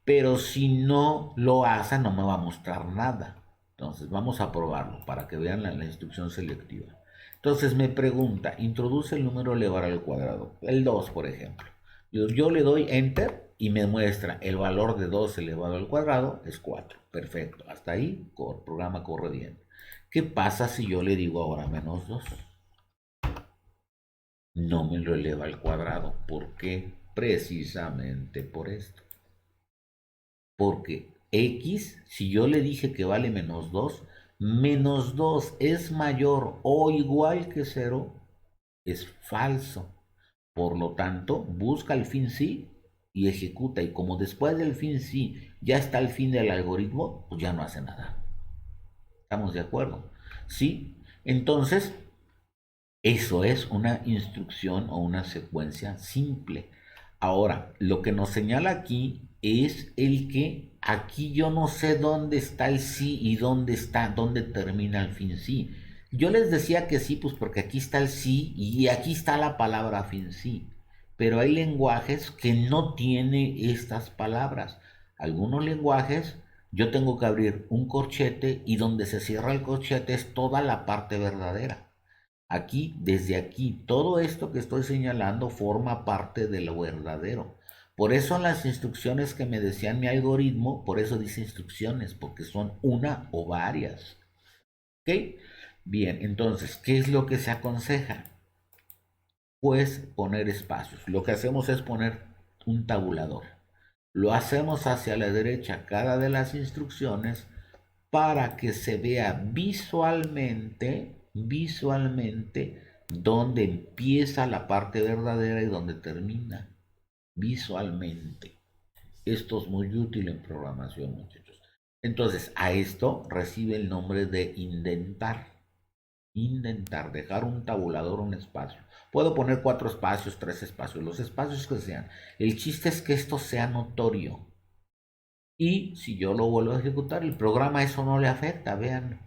Pero si no lo hace, no me va a mostrar nada. Entonces vamos a probarlo para que vean la instrucción selectiva. Entonces me pregunta, introduce el número elevar al cuadrado. El 2, por ejemplo. Yo le doy enter y me muestra el valor de 2 elevado al cuadrado es 4. Perfecto. Hasta ahí el programa corre bien. ¿Qué pasa si yo le digo ahora menos 2? No me lo eleva al cuadrado. ¿Por qué? Precisamente por esto. Porque x, si yo le dije que vale menos 2, menos 2 es mayor o igual que 0, es falso. Por lo tanto, busca el fin sí y ejecuta. Y como después del fin sí ya está el fin del algoritmo, pues ya no hace nada. ¿Estamos de acuerdo? ¿Sí? Entonces, eso es una instrucción o una secuencia simple. Ahora, lo que nos señala aquí es el que aquí yo no sé dónde está el sí y dónde termina el fin sí. Yo les decía que sí, pues porque aquí está el sí y aquí está la palabra fin sí. Pero hay lenguajes que no tienen estas palabras. Algunos lenguajes yo tengo que abrir un corchete y donde se cierra el corchete es toda la parte verdadera. Aquí, desde aquí, todo esto que estoy señalando forma parte de lo verdadero. Por eso las instrucciones que me decían mi algoritmo, por eso dice instrucciones, porque son una o varias. ¿Ok? Bien, entonces, ¿qué es lo que se aconseja? Pues poner espacios. Lo que hacemos es poner un tabulador. Lo hacemos hacia la derecha cada de las instrucciones para que se vea visualmente dónde empieza la parte verdadera y dónde termina. Visualmente. Esto es muy útil en programación, muchachos. Entonces, a esto recibe el nombre de indentar. Indentar, dejar un tabulador, un espacio. Puedo poner 4 espacios, 3 espacios, los espacios que sean. El chiste es que esto sea notorio. Y si yo lo vuelvo a ejecutar, el programa eso no le afecta, vean.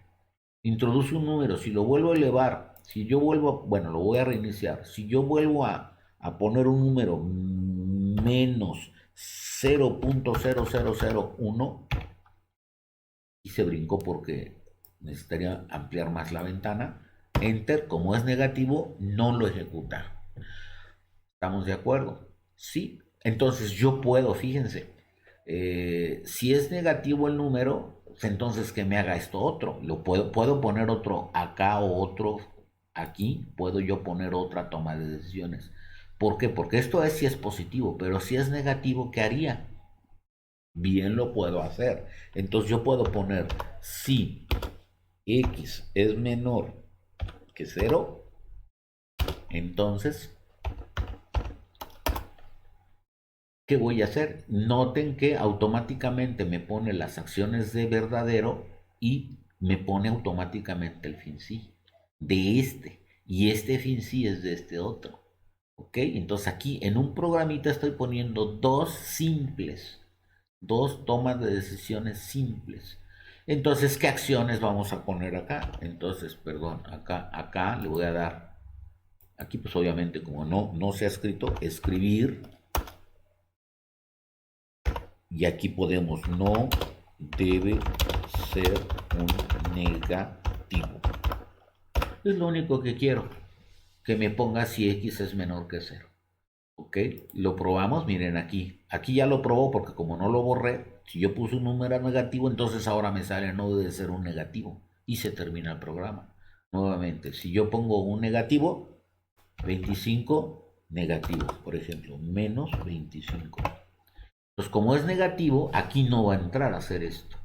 Introduce un número, si lo vuelvo a elevar, si yo vuelvo, bueno, lo voy a reiniciar, si yo vuelvo a poner un número menos 0.0001 y se brincó porque necesitaría ampliar más la ventana, enter, como es negativo, no lo ejecuta. ¿Estamos de acuerdo? Sí. Entonces yo puedo, fíjense, si es negativo el número, pues entonces que me haga esto otro. Puedo poner otro acá o otro aquí. Puedo yo poner otra toma de decisiones. ¿Por qué? Porque esto es si es positivo, pero si es negativo, ¿qué haría? Bien lo puedo hacer. Entonces yo puedo poner si x es menor que 0, entonces ¿qué voy a hacer? Noten que automáticamente me pone las acciones de verdadero y me pone automáticamente el fin sí de este. Y este fin sí es de este otro. ¿Ok? Entonces aquí en un programita estoy poniendo dos simples, dos tomas de decisiones simples. Entonces, ¿qué acciones vamos a poner acá? Entonces, perdón, acá le voy a dar, aquí pues obviamente como no se ha escrito, escribir. Y aquí podemos, no debe ser un negativo. Es lo único que quiero, que me ponga si x es menor que 0. ¿Ok? Lo probamos, miren aquí. Aquí ya lo probó porque como no lo borré, si yo puse un número negativo, entonces ahora me sale no debe ser un negativo. Y se termina el programa. Nuevamente, si yo pongo un negativo, 25 negativo, por ejemplo, menos 25. Pues como es negativo, aquí no va a entrar a hacer esto.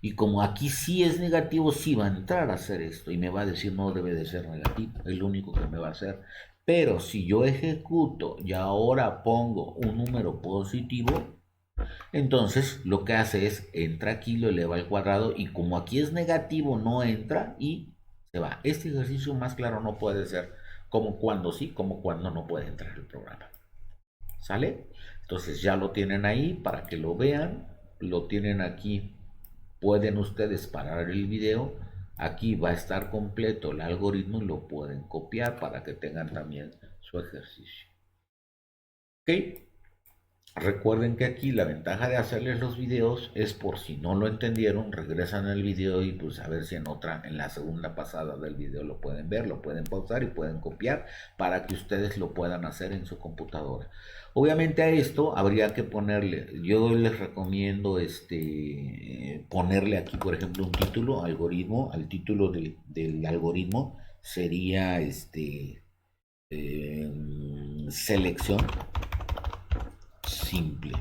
Y como aquí sí es negativo, sí va a entrar a hacer esto. Y me va a decir no debe de ser negativo. Es lo único que me va a hacer. Pero si yo ejecuto y ahora pongo un número positivo, entonces lo que hace es entra aquí, lo eleva al cuadrado. Y como aquí es negativo, no entra y se va. Este ejercicio más claro no puede ser como cuando sí, como cuando no puede entrar el programa. ¿Sale? Entonces ya lo tienen ahí para que lo vean. Lo tienen aquí. Pueden ustedes parar el video. Aquí va a estar completo el algoritmo y lo pueden copiar para que tengan también su ejercicio. ¿Ok? Recuerden que aquí la ventaja de hacerles los videos es por si no lo entendieron, regresan al video y pues a ver si en la segunda pasada del video lo pueden ver, lo pueden pausar y pueden copiar para que ustedes lo puedan hacer en su computadora. Obviamente a esto habría que ponerle, yo les recomiendo ponerle aquí por ejemplo un título, algoritmo, al título del algoritmo sería selección simple.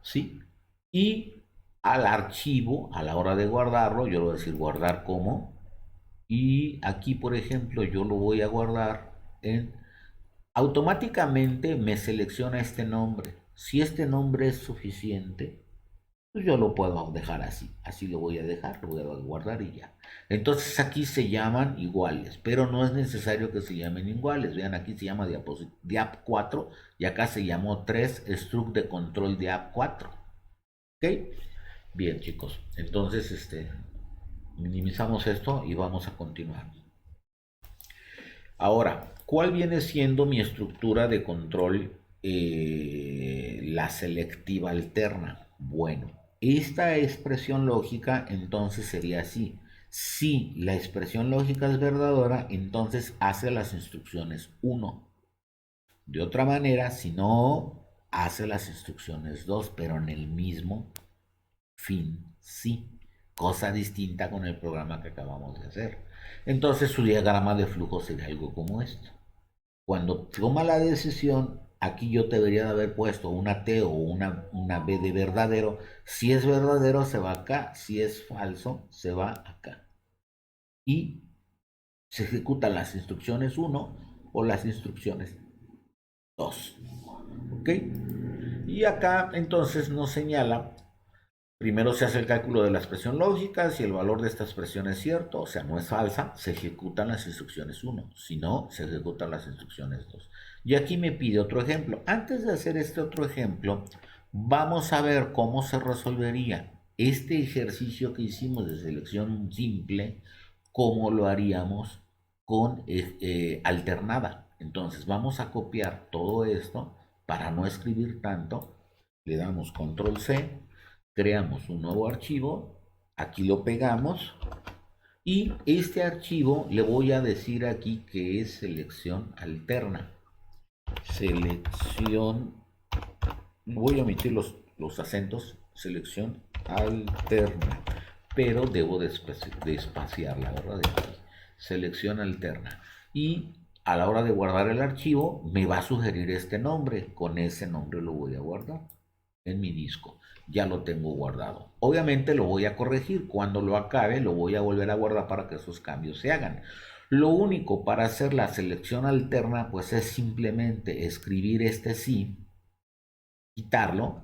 ¿Sí? Y al archivo a la hora de guardarlo. Yo le voy a decir guardar como. Y aquí, por ejemplo, yo lo voy a guardar en... Automáticamente me selecciona este nombre. Si este nombre es suficiente, pues yo lo puedo dejar así. Así lo voy a dejar, lo voy a guardar y ya. Entonces aquí se llaman iguales, pero no es necesario que se llamen iguales. Vean, aquí se llama diap 4 y acá se llamó 3 struct de control diap 4. ¿Ok? Bien, chicos. Entonces, minimizamos esto y vamos a continuar. Ahora, ¿cuál viene siendo mi estructura de control, la selectiva alterna? Bueno, esta expresión lógica entonces sería así. Si la expresión lógica es verdadera, entonces hace las instrucciones 1. De otra manera, si no, hace las instrucciones 2, pero en el mismo fin, sí. Cosa distinta con el programa que acabamos de hacer. Entonces su diagrama de flujo sería algo como esto. Cuando toma la decisión, aquí yo debería de haber puesto una T o una B de verdadero. Si es verdadero, se va acá. Si es falso, se va acá. Y se ejecutan las instrucciones 1 o las instrucciones 2. ¿Ok? Y acá entonces nos señala, primero se hace el cálculo de la expresión lógica. Si el valor de esta expresión es cierto, o sea, no es falsa, se ejecutan las instrucciones 1. Si no, se ejecutan las instrucciones 2. Y aquí me pide otro ejemplo. Antes de hacer este otro ejemplo, vamos a ver cómo se resolvería este ejercicio que hicimos de selección simple, cómo lo haríamos con alternada. Entonces vamos a copiar todo esto para no escribir tanto. Le damos control C, creamos un nuevo archivo, aquí lo pegamos y este archivo le voy a decir aquí que es selección alterna. Selección, voy a omitir los acentos, selección alterna, pero debo de espaciarla, ¿verdad? De aquí. Selección alterna. Y a la hora de guardar el archivo me va a sugerir este nombre, con ese nombre lo voy a guardar en mi disco. Ya lo tengo guardado. Obviamente lo voy a corregir. Cuando lo acabe, lo voy a volver a guardar para que esos cambios se hagan. Lo único para hacer la selección alterna, pues es simplemente escribir este sí, quitarlo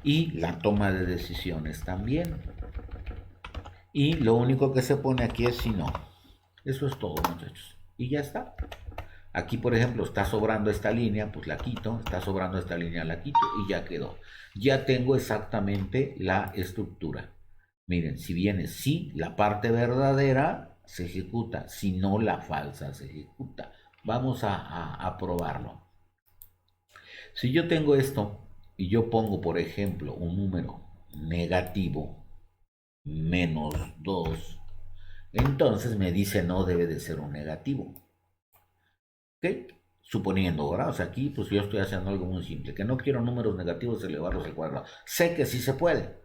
y la toma de decisiones también. Y lo único que se pone aquí es si no. Eso es todo, muchachos. Y ya está. Aquí, por ejemplo, está sobrando esta línea, pues la quito. Está sobrando esta línea, la quito y ya quedó. Ya tengo exactamente la estructura. Miren, si viene sí, la parte verdadera se ejecuta. Si no, la falsa se ejecuta. Vamos a probarlo. Si yo tengo esto y yo pongo, por ejemplo, un número negativo, -2, entonces me dice no debe de ser un negativo. ¿Ok? Suponiendo, ¿verdad? O sea, aquí pues yo estoy haciendo algo muy simple, que no quiero números negativos elevarlos al cuadrado. Sé que sí se puede,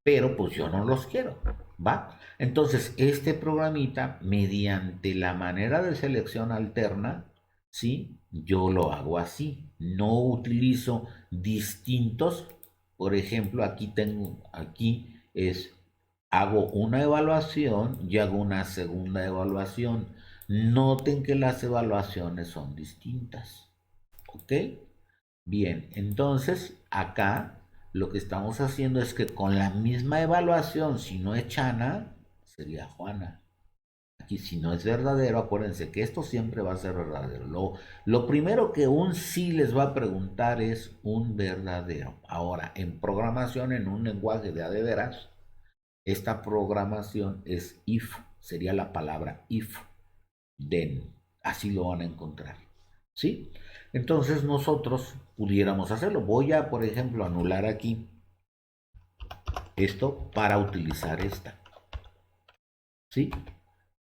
pero pues yo no los quiero, ¿va? Entonces, este programita, mediante la manera de selección alterna, ¿sí? Yo lo hago así. No utilizo distintos. Por ejemplo, aquí hago una evaluación y hago una segunda evaluación. Noten que las evaluaciones son distintas. ¿Ok? Bien, entonces acá lo que estamos haciendo es que con la misma evaluación, si no es Chana, sería Juana. Aquí si no es verdadero, acuérdense que esto siempre va a ser verdadero. Lo primero que un sí les va a preguntar es un verdadero. Ahora, en programación, en un lenguaje de a de veras, esta programación es if, sería la palabra if, then, así lo van a encontrar, ¿sí? Entonces nosotros pudiéramos hacerlo. Voy a, por ejemplo, anular aquí esto para utilizar esta, ¿sí?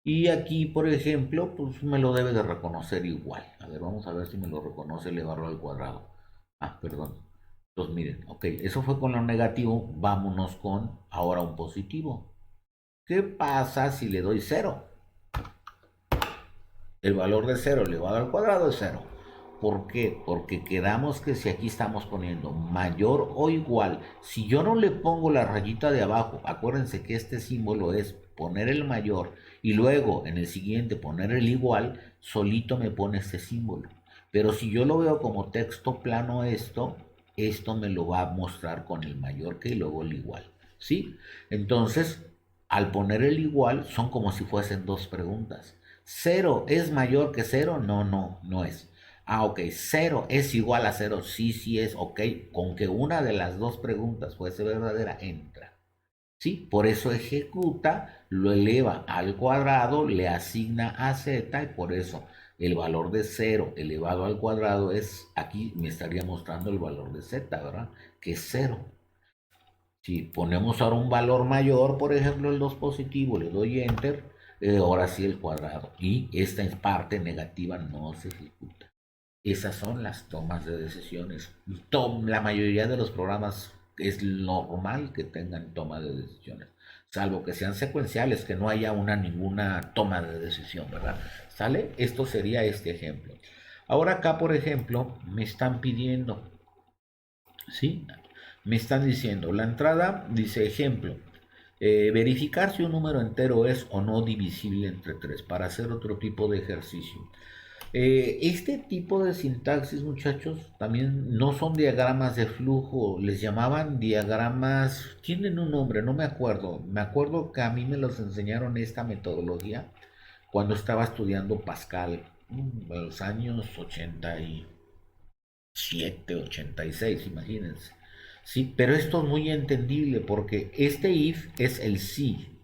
Y aquí, por ejemplo, pues me lo debe de reconocer igual. A ver, vamos a ver si me lo reconoce elevarlo al cuadrado. Ah, perdón. Entonces, miren, ok, eso fue con lo negativo. Vámonos con ahora un positivo. ¿Qué pasa si le doy 0? El valor de 0 elevado al cuadrado es 0. ¿Por qué? Porque quedamos que si aquí estamos poniendo mayor o igual, si yo no le pongo la rayita de abajo, acuérdense que este símbolo es poner el mayor y luego en el siguiente poner el igual, solito me pone este símbolo. Pero si yo lo veo como texto plano esto me lo va a mostrar con el mayor que y luego el igual. ¿Sí? Entonces, al poner el igual, son como si fuesen dos preguntas. ¿Cero es mayor que cero? No, no, no es. Ah, ok, cero es igual a cero. Sí, sí es, ok. Con que una de las dos preguntas fuese verdadera, entra. ¿Sí? Por eso ejecuta, lo eleva al cuadrado, le asigna a z y por eso el valor de cero elevado al cuadrado es, aquí me estaría mostrando el valor de z, ¿verdad? Que es cero. Si ponemos ahora un valor mayor, por ejemplo el 2 positivo, le doy enter, ahora sí el cuadrado. Y esta parte negativa no se ejecuta. Esas son las tomas de decisiones. La mayoría de los programas es normal que tengan toma de decisiones, salvo que sean secuenciales, que no haya ninguna toma de decisión, ¿verdad? ¿Sale? Esto sería este ejemplo. Ahora acá, por ejemplo, me están pidiendo, ¿sí? Me están diciendo, la entrada dice ejemplo, verificar si un número entero es o no divisible entre 3 para hacer otro tipo de ejercicio. Este tipo de sintaxis, muchachos, también no son diagramas de flujo, les llamaban diagramas, tienen un nombre, no me acuerdo. Me acuerdo que a mí me los enseñaron esta metodología cuando estaba estudiando Pascal, en los años 87, 86, imagínense. Sí, pero esto es muy entendible porque este if es el sí,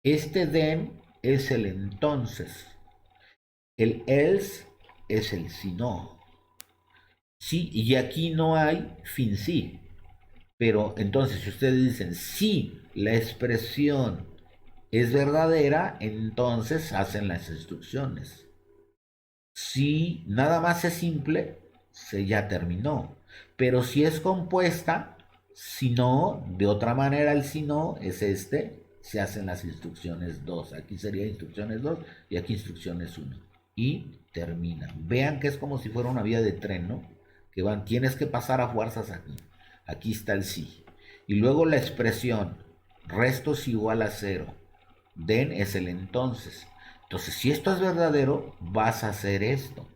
este then es el entonces, el else es el si no. Sí, y aquí no hay fin sí. Pero entonces, si ustedes dicen si la expresión es verdadera, entonces hacen las instrucciones. Si nada más es simple, se ya terminó. Pero si es compuesta, si no, de otra manera el si no es se hacen las instrucciones 2. Aquí sería instrucciones 2 y aquí instrucciones 1. Y termina. Vean que es como si fuera una vía de tren, ¿no? Que van, tienes que pasar a fuerzas aquí. Aquí está el sí. Y luego la expresión, resto es igual a 0. Then es el entonces. Entonces, si esto es verdadero, vas a hacer esto.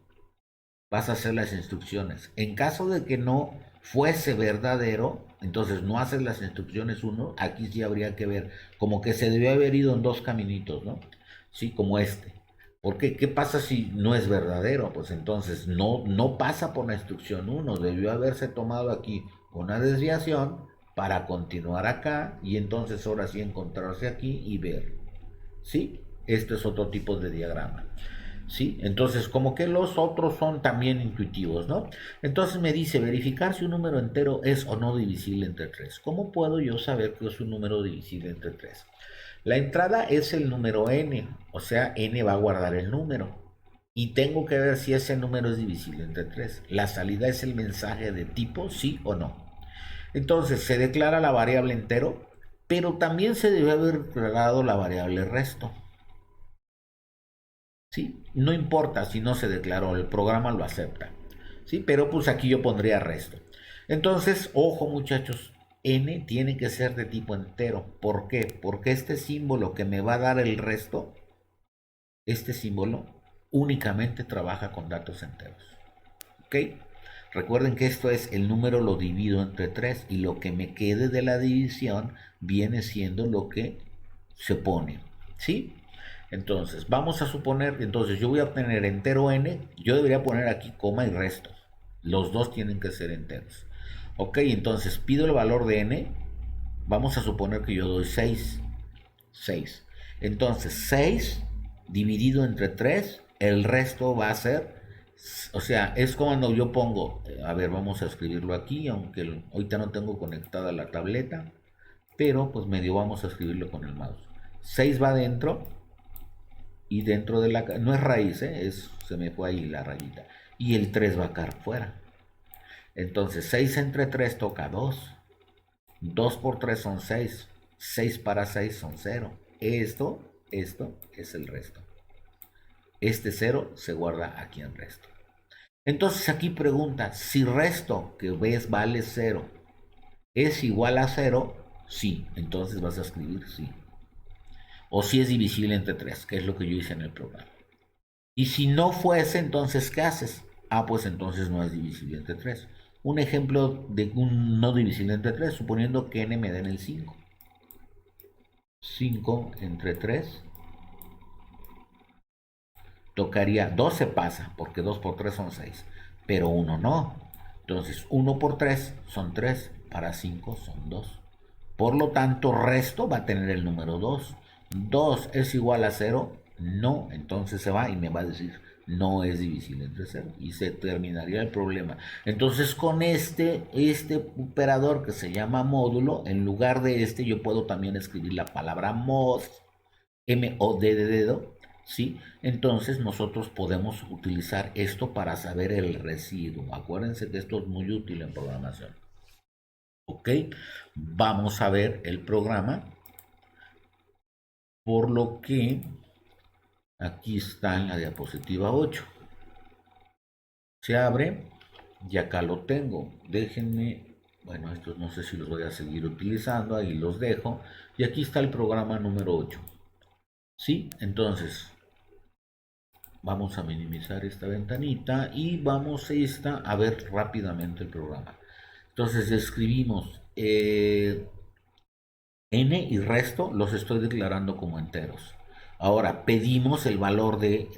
Vas a hacer las instrucciones. En caso de que no fuese verdadero, entonces no haces las instrucciones uno. Aquí sí habría que ver, como que se debió haber ido en dos caminitos, ¿no? Sí, como este. ¿Por qué? ¿Qué pasa si no es verdadero? Pues entonces no pasa por la instrucción uno. Debió haberse tomado aquí una desviación para continuar acá y entonces ahora sí encontrarse aquí y ver. ¿Sí? Esto es otro tipo de diagrama. ¿Sí? Entonces, como que los otros son también intuitivos, ¿no? Entonces me dice, verificar si un número entero es o no divisible entre 3. ¿Cómo puedo yo saber que es un número divisible entre 3? La entrada es el número n, o sea, n va a guardar el número. Y tengo que ver si ese número es divisible entre 3. La salida es el mensaje de tipo sí o no. Entonces, se declara la variable entero, pero también se debe haber declarado la variable resto. ¿Sí? No importa si no se declaró, el programa lo acepta. ¿Sí? Pero pues aquí yo pondría resto. Entonces, ojo muchachos, n tiene que ser de tipo entero. ¿Por qué? Porque este símbolo que me va a dar el resto, este símbolo únicamente trabaja con datos enteros. ¿Ok? Recuerden que esto es el número lo divido entre 3 y lo que me quede de la división viene siendo lo que se pone. ¿Sí? Entonces, vamos a suponer, entonces yo voy a tener entero n, yo debería poner aquí coma y resto. Los dos tienen que ser enteros. Ok, entonces pido el valor de n, vamos a suponer que yo doy 6. 6. Entonces, 6 dividido entre 3, el resto va a ser, o sea, es cuando yo pongo, a ver, vamos a escribirlo aquí, aunque ahorita no tengo conectada la tableta, pero pues medio vamos a escribirlo con el mouse. 6 va dentro y dentro de la, no es raíz, se me fue ahí la rayita, y el 3 va acá fuera. Entonces 6 entre 3 toca 2, 2 por 3 son 6, 6 para 6 son 0. Esto es el resto. Este 0 se guarda aquí en resto. Entonces aquí pregunta, si resto que ves vale 0 es igual a 0, sí, entonces vas a escribir sí. O si es divisible entre 3, que es lo que yo hice en el programa. Y si no fuese, entonces, ¿qué haces? Ah, pues entonces no es divisible entre 3. Un ejemplo de un no divisible entre 3, suponiendo que n me den el 5. 5 entre 3 tocaría, 2 se pasa, porque 2 por 3 son 6, pero 1 no. Entonces, 1 por 3 son 3, para 5 son 2. Por lo tanto, resto va a tener el número 2. 2 es igual a 0, no, entonces se va y me va a decir no es divisible entre 0 y se terminaría el problema. Entonces con este operador que se llama módulo, en lugar de yo puedo también escribir la palabra mod, M-O-D de dedo, ¿sí? Entonces nosotros podemos utilizar esto para saber el residuo. Acuérdense que esto es muy útil en programación. ¿Ok? Vamos a ver el programa, por lo que aquí está en la diapositiva 8. Se abre y acá lo tengo. Déjenme, bueno, estos no sé si los voy a seguir utilizando, ahí los dejo. Y aquí está el programa número 8. ¿Sí? Entonces, vamos a minimizar esta ventanita y vamos a ver rápidamente el programa. Entonces escribimos n y resto los estoy declarando como enteros. Ahora pedimos el valor de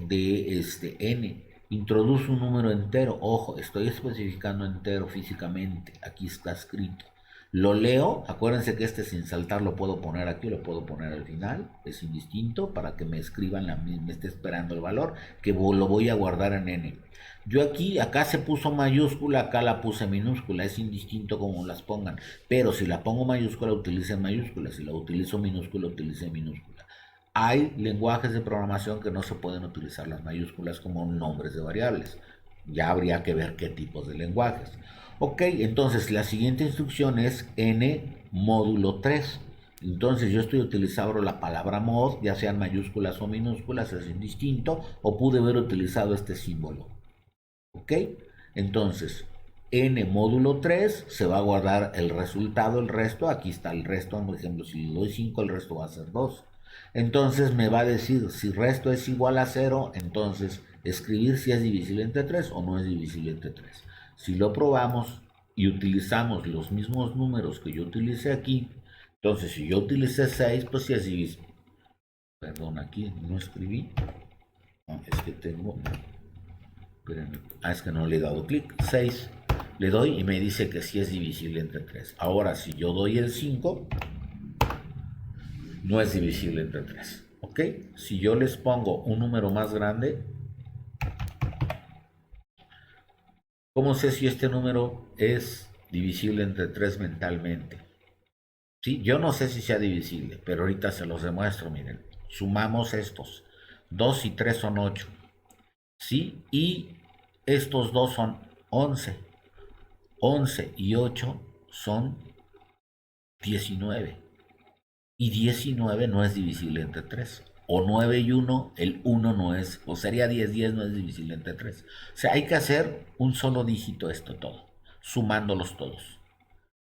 n. Introduce un número entero. Ojo, estoy especificando entero físicamente. Aquí está escrito. Lo leo. Acuérdense que sin saltar lo puedo poner aquí, lo puedo poner al final. Es indistinto para que me escriban me esté esperando el valor, que lo voy a guardar en n. Yo acá se puso mayúscula, acá la puse minúscula, es indistinto como las pongan, pero si la pongo mayúscula, utilice mayúscula, si la utilizo minúscula, utilice minúscula. Hay lenguajes de programación que no se pueden utilizar las mayúsculas como nombres de variables. Ya habría que ver qué tipos de lenguajes. Ok, entonces la siguiente instrucción es n módulo 3. Entonces yo estoy utilizando la palabra mod, ya sean mayúsculas o minúsculas, es indistinto, o pude haber utilizado este símbolo. ¿Ok? Entonces, n módulo 3 se va a guardar el resultado, el resto, aquí está el resto, por ejemplo, si le doy 5, el resto va a ser 2. Entonces me va a decir, si resto es igual a 0, entonces escribir si es divisible entre 3 o no es divisible entre 3. Si lo probamos y utilizamos los mismos números que yo utilicé aquí, entonces si yo utilicé 6, pues si es divisible. Perdón, aquí no escribí. No, es que tengo... es que no le he dado clic. 6. Le doy y me dice que sí es divisible entre 3. Ahora, si yo doy el 5, no es divisible entre 3. ¿Ok? Si yo les pongo un número más grande, ¿cómo sé si este número es divisible entre 3 mentalmente? ¿Sí? Yo no sé si sea divisible, pero ahorita se los demuestro. Miren, sumamos estos. 2 y 3 son 8. ¿Sí? Y estos dos son 11. 11 y 8 son 19. Y 19 no es divisible entre 3. O 9 y 1, el 1 no es, o sería 10, 10 no es divisible entre 3. O sea, hay que hacer un solo dígito esto todo, sumándolos todos.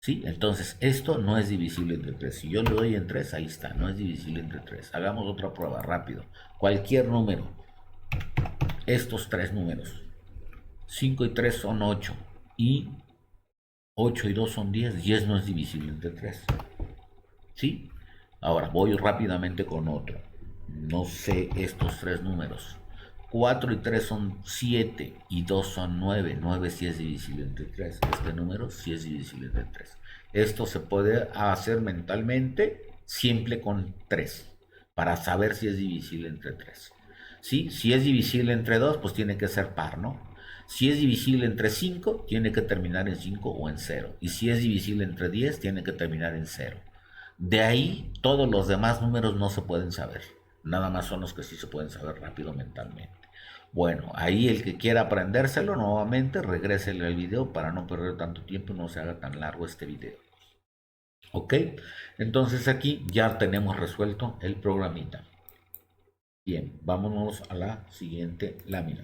¿Sí? Entonces, esto no es divisible entre 3. Si yo le doy en 3, ahí está, no es divisible entre 3. Hagamos otra prueba, rápido. Cualquier número, estos tres números. 5 y 3 son 8. Y 8 y 2 son 10. 10 no es divisible entre 3. ¿Sí? Ahora voy rápidamente con otro. No sé estos tres números. 4 y 3 son 7 y 2 son 9. 9 sí es divisible entre 3. Este número sí es divisible entre 3. Esto se puede hacer mentalmente siempre con 3 para saber si es divisible entre 3. ¿Sí? Si es divisible entre 2, pues tiene que ser par, ¿no? Si es divisible entre 5, tiene que terminar en 5 o en 0. Y si es divisible entre 10, tiene que terminar en 0. De ahí todos los demás números no se pueden saber. Nada más son los que sí se pueden saber rápido mentalmente. Bueno, ahí el que quiera aprendérselo nuevamente, regrésele al video para no perder tanto tiempo y no se haga tan largo este video. ¿Ok? Entonces aquí ya tenemos resuelto el programita. Bien, vámonos a la siguiente lámina.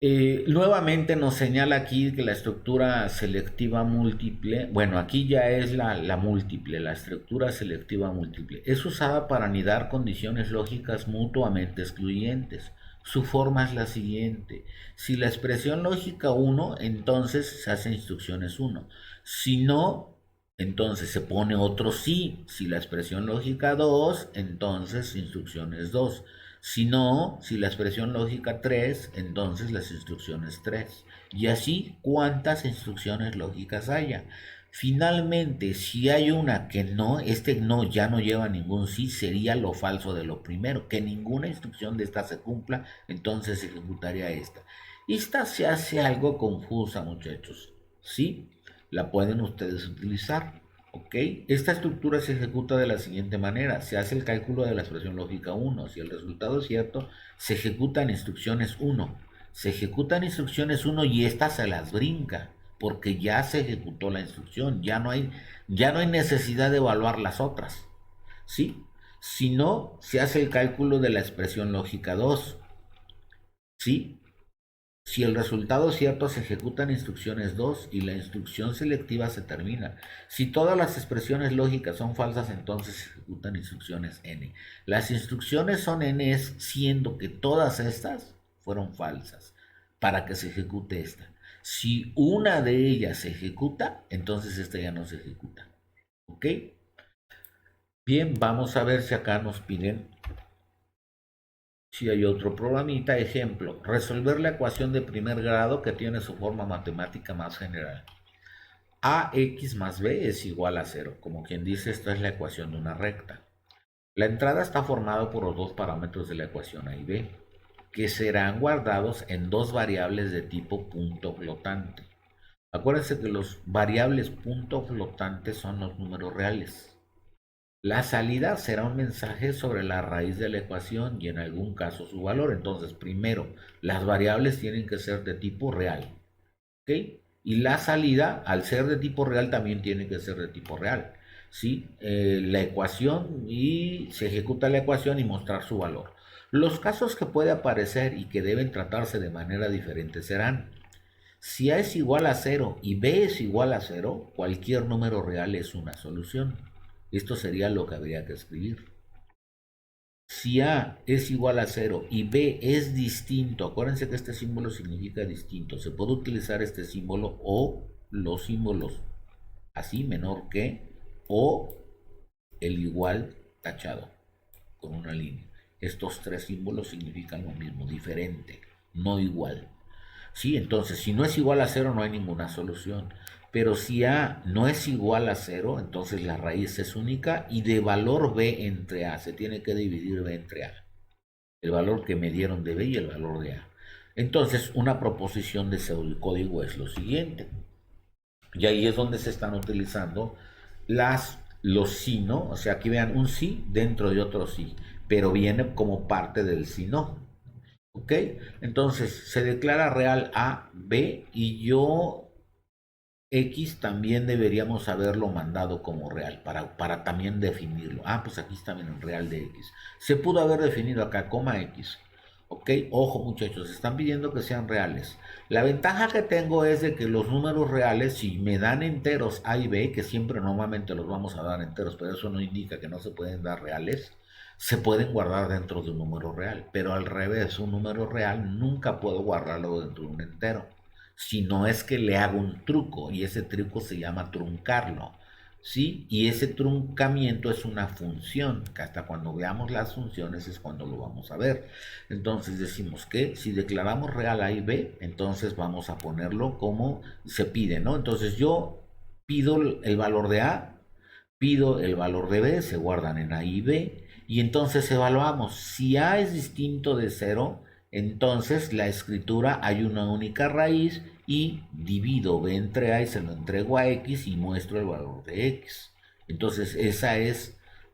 Nuevamente nos señala aquí que la estructura selectiva múltiple, bueno, aquí ya es la múltiple, la estructura selectiva múltiple, es usada para anidar condiciones lógicas mutuamente excluyentes. Su forma es la siguiente: si la expresión lógica uno, entonces se hace instrucciones uno. Si no, entonces se pone otro sí. Si la expresión lógica 2, entonces instrucciones 2. Si no, si la expresión lógica 3, entonces las instrucciones 3. Y así cuantas instrucciones lógicas haya. Finalmente, si hay una que no, este no ya no lleva ningún sí, sería lo falso de lo primero, que ninguna instrucción de esta se cumpla, entonces se ejecutaría esta. Esta se hace algo confusa, muchachos. ¿Sí? La pueden ustedes utilizar. ¿Ok? Esta estructura se ejecuta de la siguiente manera. Se hace el cálculo de la expresión lógica 1. Si el resultado es cierto, se ejecutan instrucciones 1. Se ejecutan instrucciones 1 y esta se las brinca, porque ya se ejecutó la instrucción. Ya no hay necesidad de evaluar las otras. ¿Sí? Si no, se hace el cálculo de la expresión lógica 2. ¿Sí? Si el resultado es cierto, se ejecutan instrucciones 2 y la instrucción selectiva se termina. Si todas las expresiones lógicas son falsas, entonces se ejecutan instrucciones n. Las instrucciones son n siendo que todas estas fueron falsas para que se ejecute esta. Si una de ellas se ejecuta, entonces esta ya no se ejecuta. ¿Ok? Bien, vamos a ver si acá nos piden. Si hay otro programita, ejemplo, resolver la ecuación de primer grado que tiene su forma matemática más general. Ax más b es igual a 0. Como quien dice, esta es la ecuación de una recta. La entrada está formada por los dos parámetros de la ecuación a y b, que serán guardados en dos variables de tipo punto flotante. Acuérdense que los variables punto flotantes son los números reales. La salida será un mensaje sobre la raíz de la ecuación y en algún caso su valor. Entonces, primero, las variables tienen que ser de tipo real. ¿Ok? Y la salida, al ser de tipo real, también tiene que ser de tipo real. ¿Sí? La ecuación y se ejecuta la ecuación y mostrar su valor. Los casos que puede aparecer y que deben tratarse de manera diferente serán: si A es igual a 0 y B es igual a 0, cualquier número real es una solución. Esto sería lo que habría que escribir. Si A es igual a 0 y B es distinto, acuérdense que este símbolo significa distinto. Se puede utilizar este símbolo o los símbolos así, menor que, o el igual tachado con una línea. Estos tres símbolos significan lo mismo, diferente, no igual. Sí, entonces si no es igual a cero no hay ninguna solución. Pero si A no es igual a cero, entonces la raíz es única y de valor B entre A. Se tiene que dividir B entre A. El valor que me dieron de B y el valor de A. Entonces una proposición de pseudocódigo es lo siguiente. Y ahí es donde se están utilizando los sí, ¿no? O sea, aquí vean un sí dentro de otro sí, pero viene como parte del sí, no. ¿Ok? Entonces se declara real A, B y yo X también deberíamos haberlo mandado como real para también definirlo. Pues aquí está bien el real de X. Se pudo haber definido acá, coma X. ¿Ok? Ojo muchachos, están pidiendo que sean reales. La ventaja que tengo es de que los números reales, si me dan enteros A y B, que siempre normalmente los vamos a dar enteros, pero eso no indica que no se pueden dar reales, se pueden guardar dentro de un número real. Pero al revés, un número real nunca puedo guardarlo dentro de un entero, si no es que le hago un truco y ese truco se llama truncarlo. ¿Sí? Y ese truncamiento es una función, que hasta cuando veamos las funciones es cuando lo vamos a ver. Entonces decimos que si declaramos real A y B, entonces vamos a ponerlo como se pide, ¿no? Entonces yo pido el valor de A, pido el valor de B, se guardan en A y B, y entonces evaluamos. Si A es distinto de 0, entonces la escritura hay una única raíz y divido B entre A y se lo entrego a X y muestro el valor de X. Entonces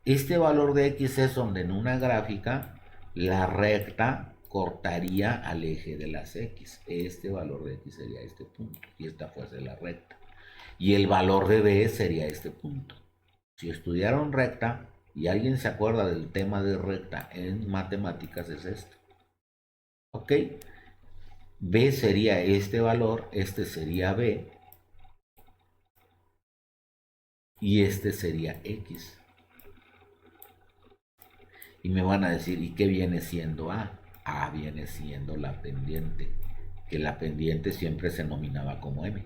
este valor de X es donde en una gráfica la recta cortaría al eje de las X. Este valor de X sería este punto y esta fuese la recta. Y el valor de B sería este punto. Si estudiaron recta y alguien se acuerda del tema de recta en matemáticas, es esto. ¿Ok? B sería este valor, este sería B y este sería X. Y me van a decir, ¿y qué viene siendo A? A viene siendo la pendiente, que la pendiente siempre se nominaba como M.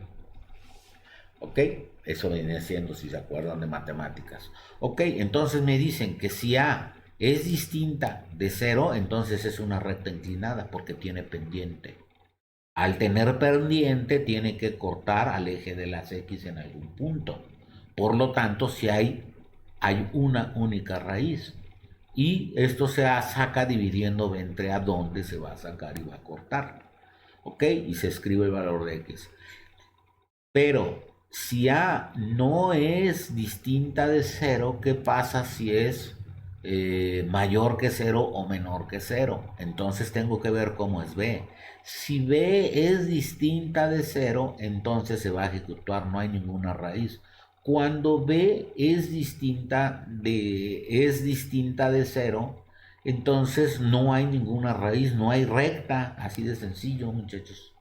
¿Ok? Eso viene siendo, si se acuerdan de matemáticas. Ok, entonces me dicen que si A es distinta de 0, entonces es una recta inclinada porque tiene pendiente. Al tener pendiente, tiene que cortar al eje de las X en algún punto. Por lo tanto, si hay una única raíz. Y esto se saca dividiendo entre a dónde se va a sacar y va a cortar. ¿Ok? Y se escribe el valor de X. Pero si A no es distinta de 0, ¿qué pasa si es mayor que 0 o menor que 0? Entonces tengo que ver cómo es B. Si B es distinta de 0, entonces se va a ejecutar, no hay ninguna raíz. Cuando B es distinta de 0, entonces no hay ninguna raíz, no hay recta, así de sencillo, muchachos.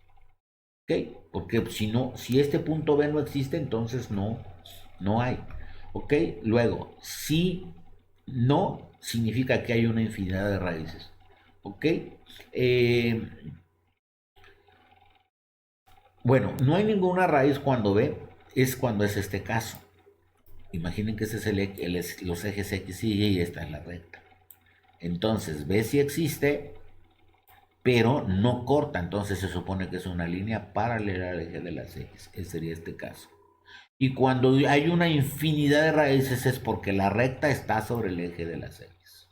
¿Ok? Porque si no, si este punto B no existe, entonces no hay. ¿Ok? Luego, si no, significa que hay una infinidad de raíces. ¿Ok? Eh, bueno, no hay ninguna raíz cuando B, es cuando es este caso. Imaginen que ese es los ejes X y Y y esta es la recta. Entonces, B sí existe, pero no corta, entonces se supone que es una línea paralela al eje de las X. Ese sería este caso. Y cuando hay una infinidad de raíces es porque la recta está sobre el eje de las X.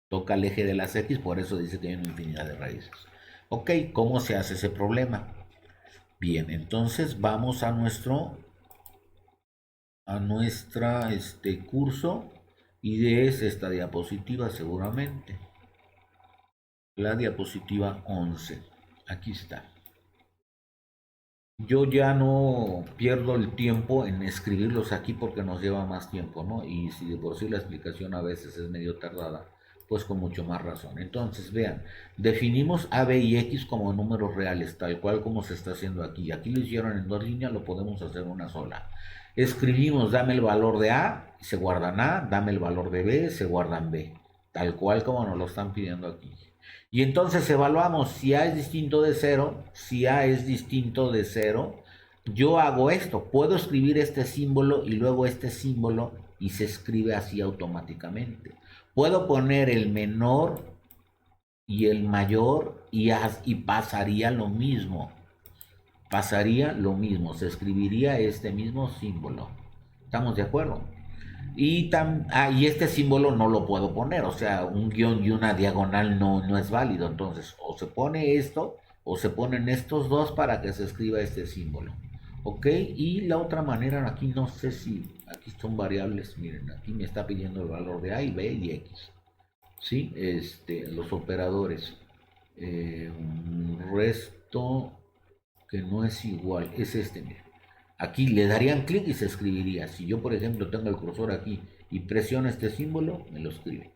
Toca el eje de las X, por eso dice que hay una infinidad de raíces. Ok, ¿cómo se hace ese problema? Bien, entonces vamos a nuestra curso y es esta diapositiva seguramente. La diapositiva 11. Aquí está. Yo ya no pierdo el tiempo en escribirlos aquí porque nos lleva más tiempo, ¿no? Y si de por sí la explicación a veces es medio tardada, pues con mucho más razón. Entonces, vean, definimos A, B y X como números reales, tal cual como se está haciendo aquí. Aquí lo hicieron en dos líneas, lo podemos hacer en una sola. Escribimos, dame el valor de A, se guardan A, dame el valor de B, se guardan B, tal cual como nos lo están pidiendo aquí. Y entonces evaluamos si A es distinto de 0, si A es distinto de 0, yo hago esto, puedo escribir este símbolo y luego este símbolo y se escribe así automáticamente. Puedo poner el menor y el mayor y pasaría lo mismo. Pasaría lo mismo, se escribiría este mismo símbolo. ¿Estamos de acuerdo? Y este símbolo no lo puedo poner, o sea, un guión y una diagonal no es válido. Entonces, o se pone esto, o se ponen estos dos para que se escriba este símbolo. ¿Ok? Y la otra manera, aquí no sé si, aquí son variables, miren, aquí me está pidiendo el valor de A y B y X. ¿Sí? Los operadores. Un resto que no es igual, es miren. Aquí le darían clic y se escribiría. Si yo, por ejemplo, tengo el cursor aquí y presiono este símbolo, me lo escribe.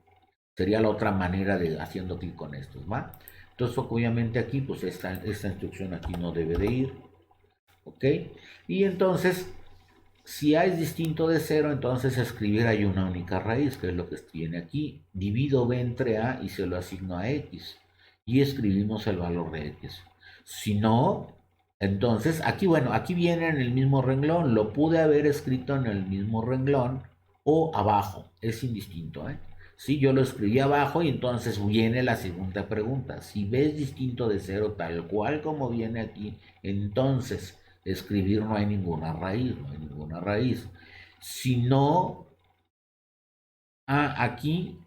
Sería la otra manera de haciendo clic con estos, ¿va? Entonces, obviamente aquí, pues esta instrucción aquí no debe de ir, ¿ok? Y entonces, si A es distinto de 0, entonces escribir hay una única raíz, que es lo que tiene aquí. Divido B entre A y se lo asigno a X. Y escribimos el valor de X. Si no, entonces aquí, bueno, aquí viene en el mismo renglón. Lo pude haber escrito en el mismo renglón o abajo. Es indistinto, ¿eh? Si yo lo escribí abajo y entonces viene la segunda pregunta. Si B es distinto de 0 tal cual como viene aquí, entonces escribir no hay ninguna raíz, no hay ninguna raíz. Si no, aquí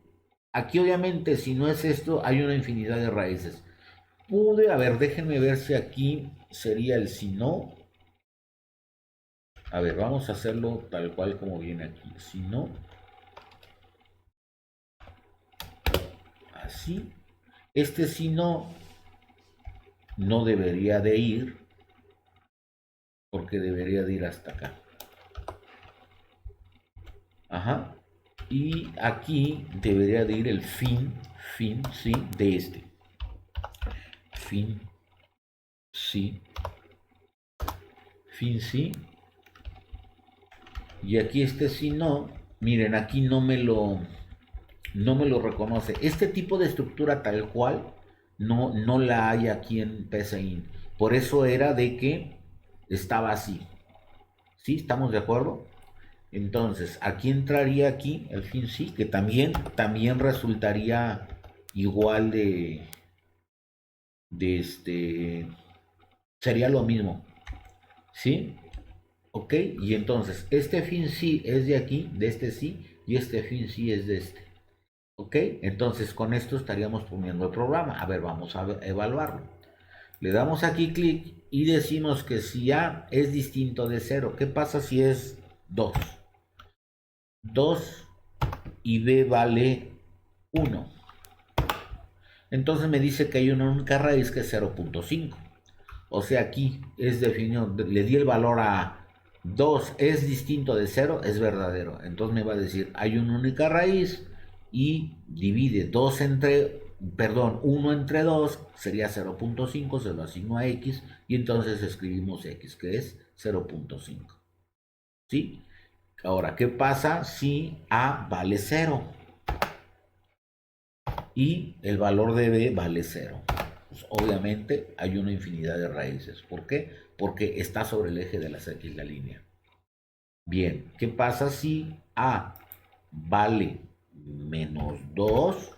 obviamente si no es esto, hay una infinidad de raíces. A ver, déjenme ver si aquí sería el si no. A ver, vamos a hacerlo tal cual como viene aquí. Si no, así. Si no debería de ir, porque debería de ir hasta acá. Ajá. Y aquí debería de ir el fin, sí, de fin, sí, fin, sí. Y aquí este si no, miren, aquí no me lo reconoce. Este tipo de estructura tal cual no la hay aquí en PSI. Por eso era de que estaba así. ¿Sí? ¿Estamos de acuerdo? Entonces, aquí entraría aquí el fin sí, que también resultaría igual sería lo mismo. ¿Sí? ¿Ok? Y entonces, este fin sí es de aquí, de este sí, y este fin sí es de este. ¿Ok? Entonces, con esto estaríamos poniendo el programa. A ver, vamos a evaluarlo. Le damos aquí clic y decimos que si A es distinto de cero, ¿qué pasa si es 2? 2 y B vale 1. Entonces me dice que hay una única raíz que es 0.5. O sea, aquí es definido, le di el valor a 2 es distinto de cero, es verdadero. Entonces me va a decir, hay una única raíz y divide 2 entre, perdón, 1 entre 2 sería 0.5, se lo asigno a X y entonces escribimos X, que es 0.5. ¿Sí? Ahora, ¿qué pasa si A vale 0? Y el valor de B vale 0. Pues obviamente hay una infinidad de raíces. ¿Por qué? Porque está sobre el eje de las X la línea. Bien, ¿qué pasa si A vale menos 2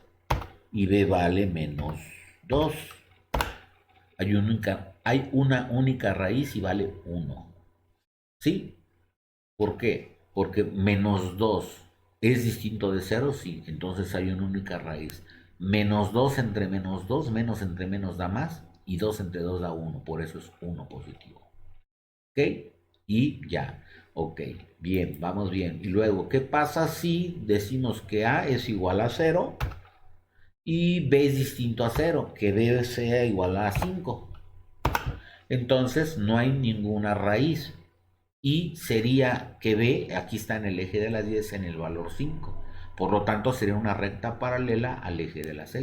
y B vale menos 2? Hay una única raíz y vale 1. ¿Sí? ¿Por qué? Porque menos 2 es distinto de cero, sí, entonces hay una única raíz. Menos 2 entre menos 2, menos entre menos da más, y 2 entre 2 da 1, por eso es 1 positivo. ¿Ok? Y ya. Ok, bien, vamos bien. Y luego, ¿qué pasa si decimos que A es igual a 0 y B es distinto a 0? Que B sea igual a 5. Entonces no hay ninguna raíz. Y sería que B, aquí está en el eje de las 10 en el valor 5. Por lo tanto, sería una recta paralela al eje de las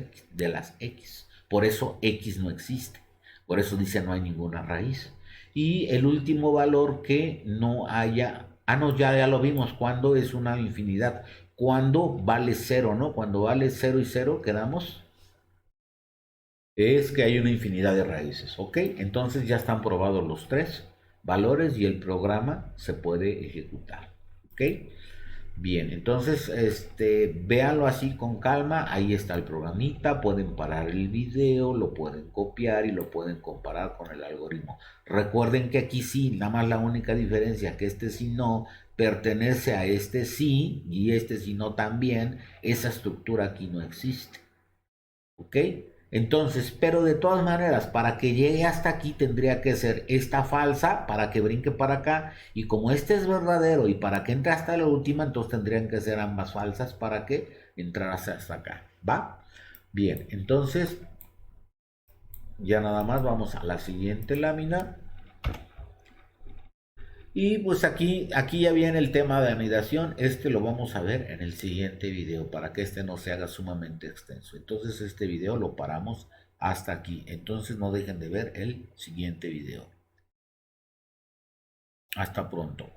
X. Por eso X no existe. Por eso dice no hay ninguna raíz. Y el último valor que no haya... Ah, no, ya lo vimos. Cuando es una infinidad. Cuando vale 0, ¿no? Cuando vale 0 y 0, quedamos es que hay una infinidad de raíces, ¿ok? Entonces ya están probados los tres valores y el programa se puede ejecutar, ¿ok? Bien, entonces, véanlo así con calma, ahí está el programita, pueden parar el video, lo pueden copiar y lo pueden comparar con el algoritmo. Recuerden que aquí sí, nada más la única diferencia que este sí no pertenece a este sí y este sí no también, esa estructura aquí no existe. ¿Ok? Entonces, pero de todas maneras, para que llegue hasta aquí tendría que ser esta falsa para que brinque para acá. Y como este es verdadero y para que entre hasta la última, entonces tendrían que ser ambas falsas para que entrara hasta acá. ¿Va? Bien, entonces ya nada más vamos a la siguiente lámina. Y pues aquí ya viene el tema de anidación. Este lo vamos a ver en el siguiente video para que este no se haga sumamente extenso. Entonces este video lo paramos hasta aquí. Entonces no dejen de ver el siguiente video. Hasta pronto.